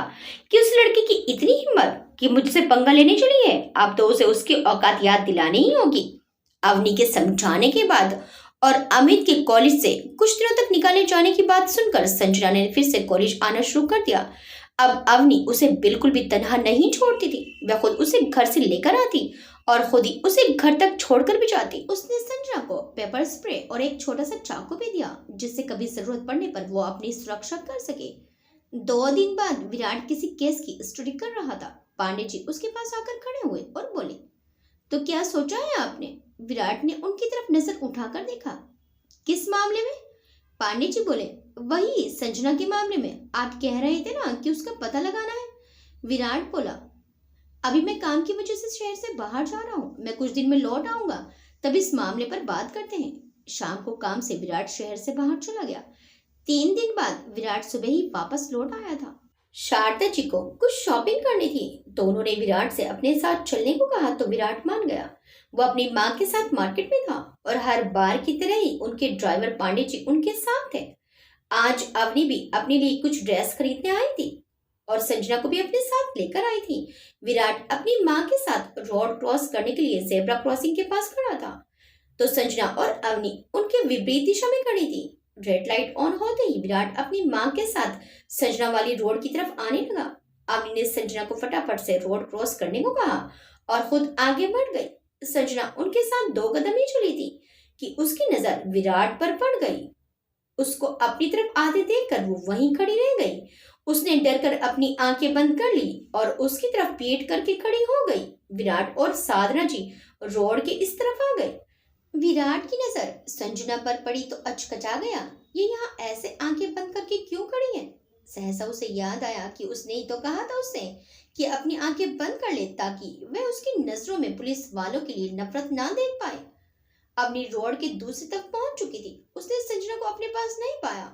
कि उस लड़की की इतनी हिम्मत कि मुझसे पंगा लेने चली है। अब तो उसे उसकी औकात याद दिलानी ही होगी। अवनी के समझाने के बाद और अमित के कॉलेज से कुछ दिनों तक निकाले जाने की बात सुनकर संजना ने फिर से कॉलेज आना शुरू कर दिया। अब अवनी उसे बिल्कुल भी तन्हा नहीं छोड़ती थी। वह खुद उसे घर से लेकर आती और खुद ही उसे घर तक छोड़कर भी जाती। उसने संजना को पेपर स्प्रे और एक छोटा सा चाकू भी दिया, जिससे कभी जरूरत पड़ने पर वो अपनी सुरक्षा कर सके। 2 दिन बाद विराट किसी केस की स्टडी कर रहा था। पांडे जी उसके पास आकर खड़े हुए और बोले, तो क्या सोचा है आपने? विराट ने उनकी तरफ नजर उठाकर देखा। किस मामले में? पांडे जी बोले, वही संजना के मामले में। आप कह रहे थे ना कि उसका पता लगाना है। विराट बोला, अभी मैं काम की वजह से शहर से बाहर जा रहा हूँ, मैं कुछ दिन में लौट आऊंगा, तब इस मामले पर बात करते हैं। शाम को काम से विराट शहर से बाहर चला गया। 3 दिन बाद विराट सुबह ही वापस लौट आया था। शारदा जी को कुछ शॉपिंग करनी थी, तो उन्होंने विराट से अपने साथ चलने को कहा, तो विराट मान गया। वो अपनी माँ के साथ मार्केट में था और हर बार की तरह ही उनके ड्राइवर पांडे जी उनके साथ थे। आज अवनी भी अपने लिए कुछ ड्रेस खरीदने आई थी और संजना को भी अपने साथ लेकर आई थी। विराट अपनी माँ के साथ रोड क्रॉस करने के लिए जेब्रा क्रॉसिंग के पास खड़ा था, तो संजना और अवनी उनके विपरीत दिशा में खड़ी थी। रेड लाइट ऑन होते ही विराट अपनी माँ के साथ संजना वाली रोड की तरफ आने लगा। अवनी ने संजना को फटाफट से रोड क्रॉस करने को कहा और खुद आगे बढ़ गई। संजना उनके साथ 2 कदम ही चली थी कि उसकी नजर विराट पर पड़ गई। उसको अपनी तरफ आते देखकर वो वहीं खड़ी रह गई। उसने डरकर अपनी आंखें बंद कर ली और उसकी तरफ पीठ करके खड़ी हो गई। विराट और साधना जी रोड के इस तरफ आ गए। विराट की नजर संजना पर पड़ी तो अचकचा गया। ये यहाँ ऐसे आंखें बंद करके क्यों खड़ी है? सहसा उसे याद आया कि उसने ही तो कहा था उससे कि अपनी आंखें बंद कर ले, ताकि वह उसकी नजरों में पुलिस वालों के लिए नफरत ना देख पाए। अपनी रोड के दूसरी तरफ पहुंच चुकी थी। उसने संजना को अपने पास नहीं पाया,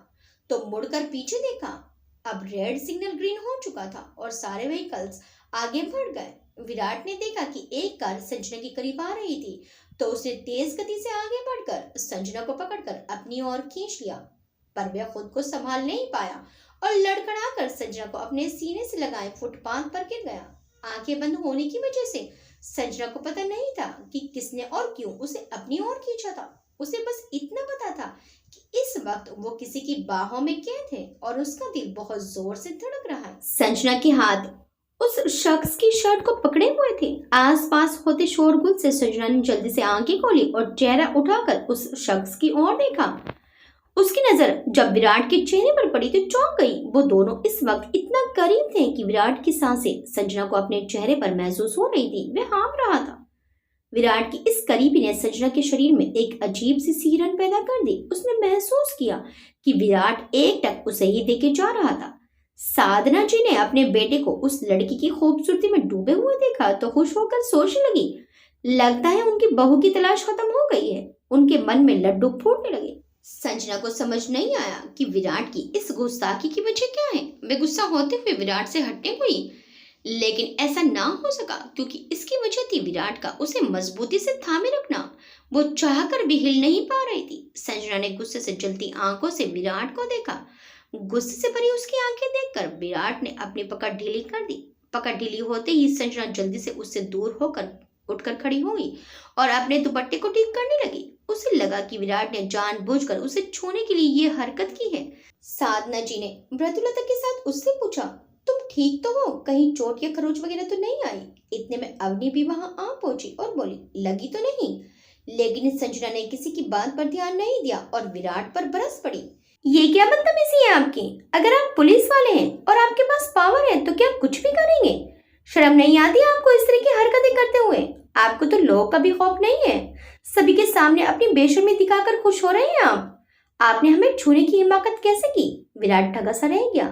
तो मुड़कर पीछे देखा। अब रेड सिग्नल ग्रीन हो चुका था और सारे व्हीकल्स आगे बढ़ गए। विराट ने देखा कि एक कार संजना के करीब आ रही थी, तो उसने तेज गति से आगे बढ़कर संजना को पकड़कर अपनी ओर खींच लिया, पर वह खुद को संभाल नहीं पाया और लड़खड़ाकर संजना को अपने सीने से लगाए फुटपाथ पर गिर गया। आंखें बंद होने की वजह से संजना को पता नहीं था कि किसने और क्यों उसे अपनी ओर खींचा था। उसे बस इतना पता था कि इस वक्त वो किसी की बाहों में कैद है और उसका दिल बहुत जोर से धड़क रहा है। संजना के हाथ उस शख्स की शर्ट को पकड़े हुए थे। आसपास होते शोरगुल से संजना ने जल्दी से आंखें खोली और चेहरा उठाकर उस शख्स की ओर देखा। उसकी नजर जब विराट के चेहरे पर पड़ी तो चौंक गई। वो दोनों इस वक्त इतना करीब थे कि विराट की सांसें संजना को अपने चेहरे पर महसूस हो रही थी। वह हाँफ रहा था। विराट की इस करीबी ने संजना के शरीर में एक अजीब सी सिहरन पैदा कर दी। उसने महसूस किया कि विराट एकटक उसे ही देखे जा रहा था। साधना जी ने अपने बेटे को उस लड़की की खूबसूरती में डूबे हुए देखा तो खुश होकर सोचने लगी, लगता है उनकी बहू की तलाश खत्म हो गई है। उनके मन में लड्डू फूटने लगे। संजना को समझ नहीं आया कि विराट की इस गुस्ताखी की वजह क्या है। वे गुस्सा होते हुए विराट से हटने हुई, लेकिन ऐसा ना हो सका क्योंकि इसकी वजह थी विराट का उसे मजबूती से थामे रखना। वो चाहकर भी हिल नहीं पा रही थी। संजना ने गुस्से से जलती आंखों से विराट को देखा। गुस्से से भरी उसकी आंखें देखकर विराट ने अपनी पकड़ ढीली कर दी। पकड़ ढीली होते ही संजना जल्दी से उससे दूर होकर उठकर खड़ी हुई और अपने दुपट्टे को ठीक करने लगी। उसे लगा कि विराट ने जानबूझकर उसे छूने के लिए ये हरकत की है। साधना जी ने मृदुलता के साथ उससे पूछा, तुम ठीक तो हो? कहीं चोट या खरोच वगैरह तो नहीं आई? इतने में अवनी भी वहां आ पहुंची और बोली, लगी तो नहीं। लेकिन संजना ने किसी की बात पर ध्यान नहीं दिया और विराट पर बरस पड़ी। ये क्या बदतमीजी है आपकी? अगर आप पुलिस वाले हैं और आपके पास पावर है तो क्या कुछ भी करेंगे? शर्म नहीं आती आपको इस तरह की हरकतें करते हुए? आपको तो लोगों का भी खौफ नहीं है। सभी के सामने अपनी बेशर्मी दिखाकर खुश हो रहे हैं आपने हमें छूने की हिम्मत कैसे की? विराट ठगा सा रह गया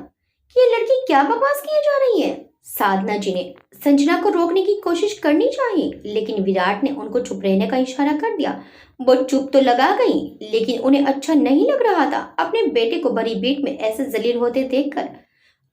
कि ये लड़की क्या बकवास किए जा रही है। साधना जी ने संजना को रोकने की कोशिश करनी चाहिए, लेकिन विराट ने उनको चुप रहने का इशारा कर दिया। वो चुप तो लगा गई, लेकिन उन्हें अच्छा नहीं लग रहा था अपने बेटे को भरी भीड़ में ऐसे जलील होते देखकर।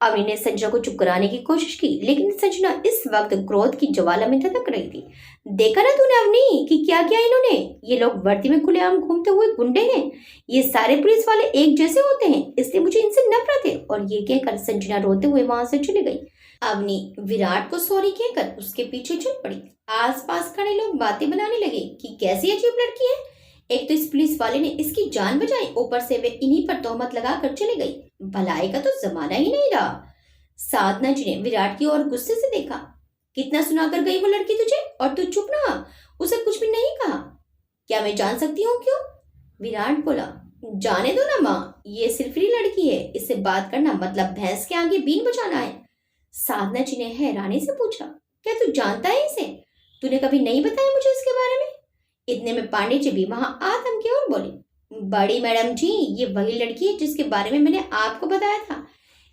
अवनी ने संजना को चुप कराने की कोशिश की, लेकिन संजना इस वक्त क्रोध की ज्वाला में धधक रही थी। देखा ना तूने अवनी कि क्या किया इन्होंने? ये लोग वर्दी में खुलेआम घूमते हुए गुंडे हैं। ये सारे पुलिस वाले एक जैसे होते हैं, इसलिए मुझे इनसे नफरत है। और ये कहकर संजना रोते हुए वहां से चली गई। अवनी विराट को सॉरी कहकर उसके पीछे चल पड़ी। आसपास खड़े लोग बातें बनाने लगे कि कैसी अजीब लड़की है। एक तो इस पुलिस वाले ने इसकी जान बचाई, ऊपर से वे इन्हीं पर तोहमत लगाकर चली गई। भलाई का तो जमाना ही नहीं रहा। साधना जी ने विराट की ओर गुस्से से देखा। कितना सुना कर गई वो लड़की तुझे और तू चुप रहा, उसे कुछ भी नहीं कहा। क्या मैं जान सकती हूँ क्यों? विराट बोला। जाने दो ना माँ, ये सिर्फिरी लड़की है, इससे बात करना मतलब भैंस के आगे बीन बजाना है। साधना जी ने हैरानी से पूछा, क्या तू जानता है इसे? तूने कभी नहीं बताया मुझे इसके बारे में? इतने में पांडे जी भी वहां आ थमके और बोले, बड़ी मैडम जी, ये वही लड़की है जिसके बारे में मैंने आपको बताया था।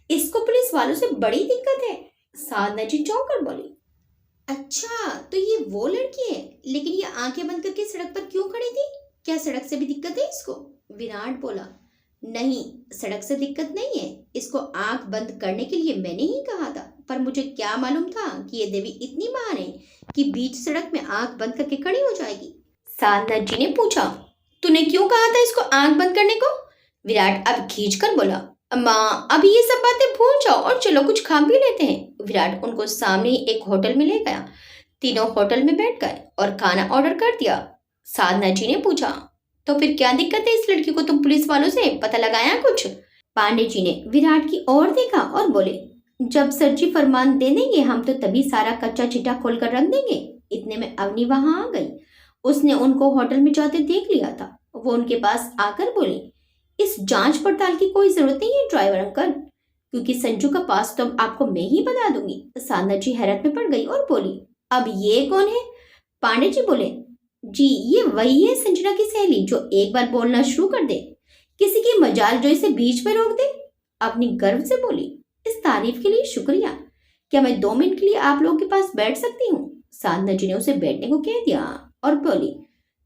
इसको पुलिस वालों से बड़ी दिक्कत है। साधना जी चौंक कर बोली, अच्छा तो ये वो लड़की है, लेकिन ये आंखें बंद करके सड़क पर क्यों खड़ी थी? क्या सड़क से भी दिक्कत है इसको? विराट बोला, नहीं, सड़क से दिक्कत नहीं है, इसको आंख बंद करने के लिए मैंने ही कहा था, पर मुझे क्या मालूम था कि ये देवी इतनी महान है कि बीच सड़क में आंख बंद करके खड़ी हो जाएगी। साधना जी ने पूछा, तूने क्यों कहा था इसको आंख बंद करने को? विराट अब खींच कर बोला, माँ अभी ये सब बातें भूल जाओ और चलो कुछ खा भी लेते हैं। विराट उनको सामने ही एक होटल में ले गया। तीनों होटल में बैठ गए और खाना ऑर्डर कर दिया। साधना जी ने पूछा, तो फिर क्या दिक्कत है इस लड़की को, तुम पुलिस वालों से पता लगाया कुछ? पांडे जी ने विराट की ओर देखा और बोले, जब सर जी फरमान दे देंगे हम तो तभी सारा कच्चा चिट्ठा खोल कर रख देंगे। इतने में अवनी वहां आ गई। उसने उनको होटल में जाते देख लिया था। वो उनके पास आकर बोली, इस जांच पड़ताल की कोई जरूरत नहीं है ड्राइवर अंकल, क्योंकि संजू का पास तो आपको मैं ही बता दूंगी। साधना जी हैरत में पड़ गई और बोली, अब ये कौन है? पांडे जी बोले, जी ये वही है संजना की सहेली जो एक बार बोलना शुरू कर दे, किसी की मजाल जो इसे बीच में रोक दे। अपनी गर्व से बोली, इस तारीफ के लिए शुक्रिया। क्या मैं 2 मिनट के लिए आप लोगों के पास बैठ सकती हूँ? साधना जी ने उसे बैठने को कह दिया और बोली,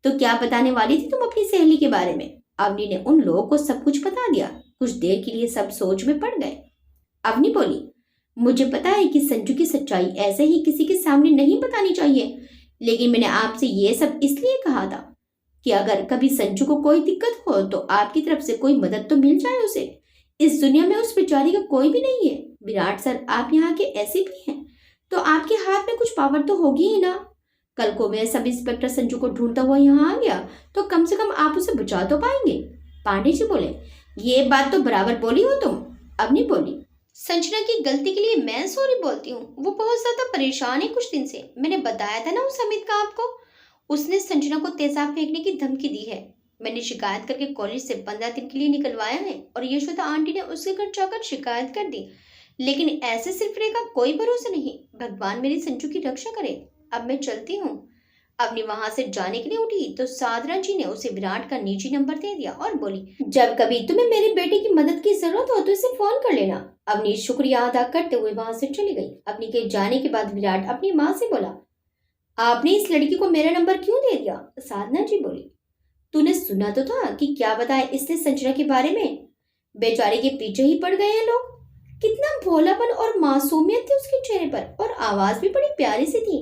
तो क्या बताने वाली थी तुम अपनी सहेली के बारे में? अवनी ने उन लोगों को सब कुछ बता दिया। कुछ देर के लिए सब सोच में पड़ गए। अवनी बोली, मुझे पता है कि संजू की सच्चाई ऐसे ही किसी के सामने नहीं बतानी चाहिए, लेकिन मैंने आपसे ये सब इसलिए कहा था कि अगर कभी संजू को कोई दिक्कत हो तो आपकी तरफ से कोई मदद तो मिल जाए उसे। इस दुनिया में उस बेचारी का कोई भी नहीं है। विराट सर, आप यहाँ के ऐसे भी हैं तो आपके हाथ में कुछ पावर तो होगी ही ना। कल को मैं सब इंस्पेक्टर संजू को ढूंढता हुआ यहाँ आ गया तो कम से कम आप उसे बचा तो पाएंगे। पांडे जी बोले, ये बात तो बराबर बोली हो तुम। अवनी बोली, संजना की गलती के लिए मैं सॉरी बोलती हूँ। वो बहुत ज्यादा परेशान है कुछ दिन से। मैंने बताया था ना उस अमित का आपको, उसने संजना को तेजाब फेंकने की धमकी दी है। मैंने शिकायत करके कॉलेज से 15 दिन के लिए निकलवाया है और यशोदा आंटी ने उसके घर जाकर शिकायत कर दी, लेकिन ऐसे सिलसिले का कोई भरोसा नहीं। भगवान मेरी संजू की रक्षा करे। अब मैं चलती हूँ। अवनी वहां से जाने के लिए उठी तो साधना जी ने उसे विराट का निजी नंबर दे दिया और बोली, जब कभी तुम्हें मेरे बेटे की मदद की जरूरत हो तो इसे फोन कर लेना। अवनी शुक्रिया अदा करते हुए वहां से चली गई। अवनी के जाने के बाद विराट अपनी माँ से बोला, आपने इस लड़की को मेरा नंबर क्यों दे दिया? साधना जी बोली, तूने सुना तो था कि क्या बताया इसने संजना के बारे में। बेचारे के पीछे ही पड़ गए हैं लोग। कितना भोलापन और मासूमियत थी उसके चेहरे पर और आवाज भी बड़ी प्यारी सी थी।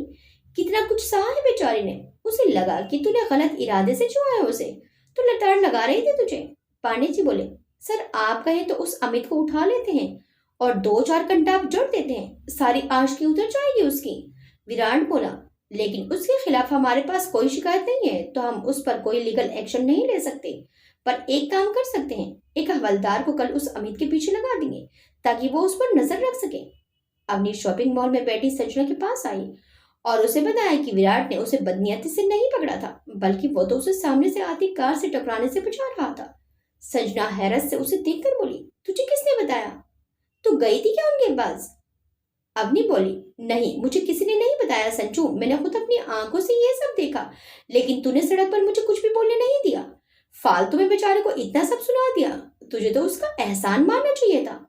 कितना कुछ सहा है बेचारी ने। उसे लगा कि तूने गलत इरादे से छुआ है उसे, तो लताड़ लगा रही थी तुझे। पांडे जी बोले, सर आप कहे तो उस अमित को उठा लेते हैं और 2-4 कंटाप जोड़ देते हैं, सारी आशिकी उतर जाएगी उसकी। विराट बोला, लेकिन उसके खिलाफ हमारे पास कोई शिकायत नहीं है तो हम उस पर कोई लीगल एक्शन नहीं ले सकते, पर एक काम कर सकते हैं, एक हवलदार को कल उस अमित के पीछे लगा देंगे ताकि वो उस पर नजर रख सके। अवनी शॉपिंग मॉल में बैठी संजना के पास आई और उसे बताया कि विराट ने उसे बदनीयती से नहीं पकड़ा था, बल्कि वो तो उसे सामने से आती कार से टकराने से बचा रहा था। संजना हैरत से उसे देखकर बोली, तुझे किसने बताया? तू गई थी क्या उनके पास? अवनी बोली, नहीं, मुझे किसी ने नहीं बताया संजू, मैंने खुद अपनी आंखों से ये सब देखा, लेकिन तूने सड़क पर मुझे कुछ भी बोलने नहीं दिया। फालतू में बेचारे को इतना सब सुना दिया, तुझे तो उसका एहसान मानना चाहिए था।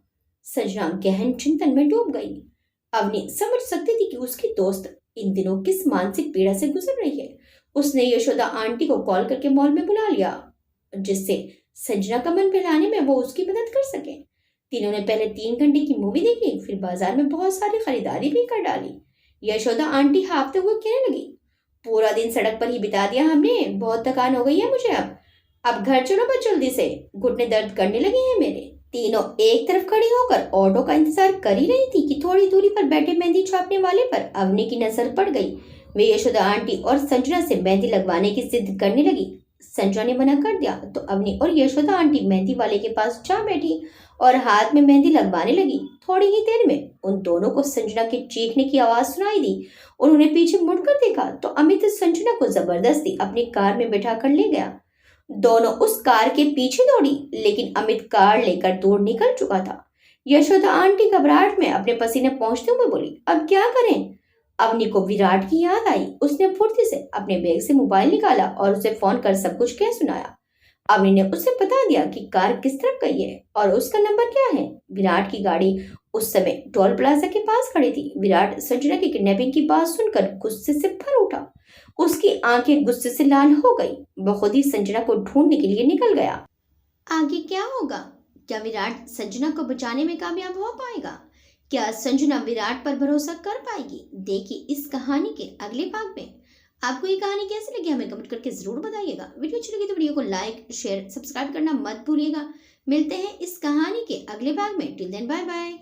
संजना गहन चिंतन में डूब गई। अवनी समझ सकती थी कि उसकी दोस्त इन दिनों किस मानसिक पीड़ा से गुजर रही है। उसने यशोदा आंटी को कॉल करके मॉल में बुला लिया, जिससे संजना का मन बहलाने में वो उसकी मदद कर सके। तीनों ने पहले 3 घंटे की मूवी देखी, फिर बाजार में बहुत सारी खरीदारी भी कर डाली। यशोदा आंटी हाँफते हुए कहने लगी, पूरा दिन सड़क पर ही बिता दिया हमने, बहुत थकान हो गई है मुझे। अब घर चलो बस जल्दी से, घुटने दर्द करने लगे हैं मेरे। तीनों एक तरफ खड़ी होकर ऑटो का इंतजार कर ही रही थी कि थोड़ी दूरी पर बैठे मेहंदी छापने वाले पर अवनी की नजर पड़ गई। वे यशोदा आंटी और संजना से मेहंदी लगवाने की जिद करने लगी। संजना ने मना कर दिया तो अवनी और यशोदा आंटी मेहंदी वाले के पास जा बैठी और हाथ में मेहंदी लगवाने लगी। थोड़ी ही देर में उन दोनों को संजना के चीखने की आवाज सुनाई दी। उन्होंने पीछे मुड़कर देखा तो अमित संजना को जबरदस्ती अपनी कार में बैठा कर ले गया। दोनों उस कार के पीछे दौड़ी, लेकिन अमित कार लेकर दूर निकल चुका था। यशोदा आंटी घबराहट में अपने पसीने पहुंचते हुए बोली, अब क्या करें? अवनी को विराट की याद आई। उसने फुर्ती से अपने बैग से मोबाइल निकाला और उसे फोन कर सब कुछ कह सुनाया। अवनी ने उसे बता दिया कि कार किस तरफ गई है और उसका नंबर क्या है। विराट की गाड़ी उस समय टोल प्लाजा के पास खड़ी थी। विराट संजना की किडनैपिंग की बात सुनकर गुस्से से भर उठा। उसकी आंखें गुस्से से लाल हो गई। वो खुद ही संजना को ढूंढने के लिए निकल गया। आगे क्या होगा? क्या विराट संजना को बचाने में कामयाब हो पाएगा? क्या संजना विराट पर भरोसा कर पाएगी? देखिए इस कहानी के अगले भाग में। आपको ये कहानी कैसी लगी हमें कमेंट करके जरूर बताइएगा। वीडियो अच्छी लगी तो वीडियो को लाइक शेयर सब्सक्राइब करना मत भूलिएगा। मिलते हैं इस कहानी के अगले भाग में। Till then bye bye.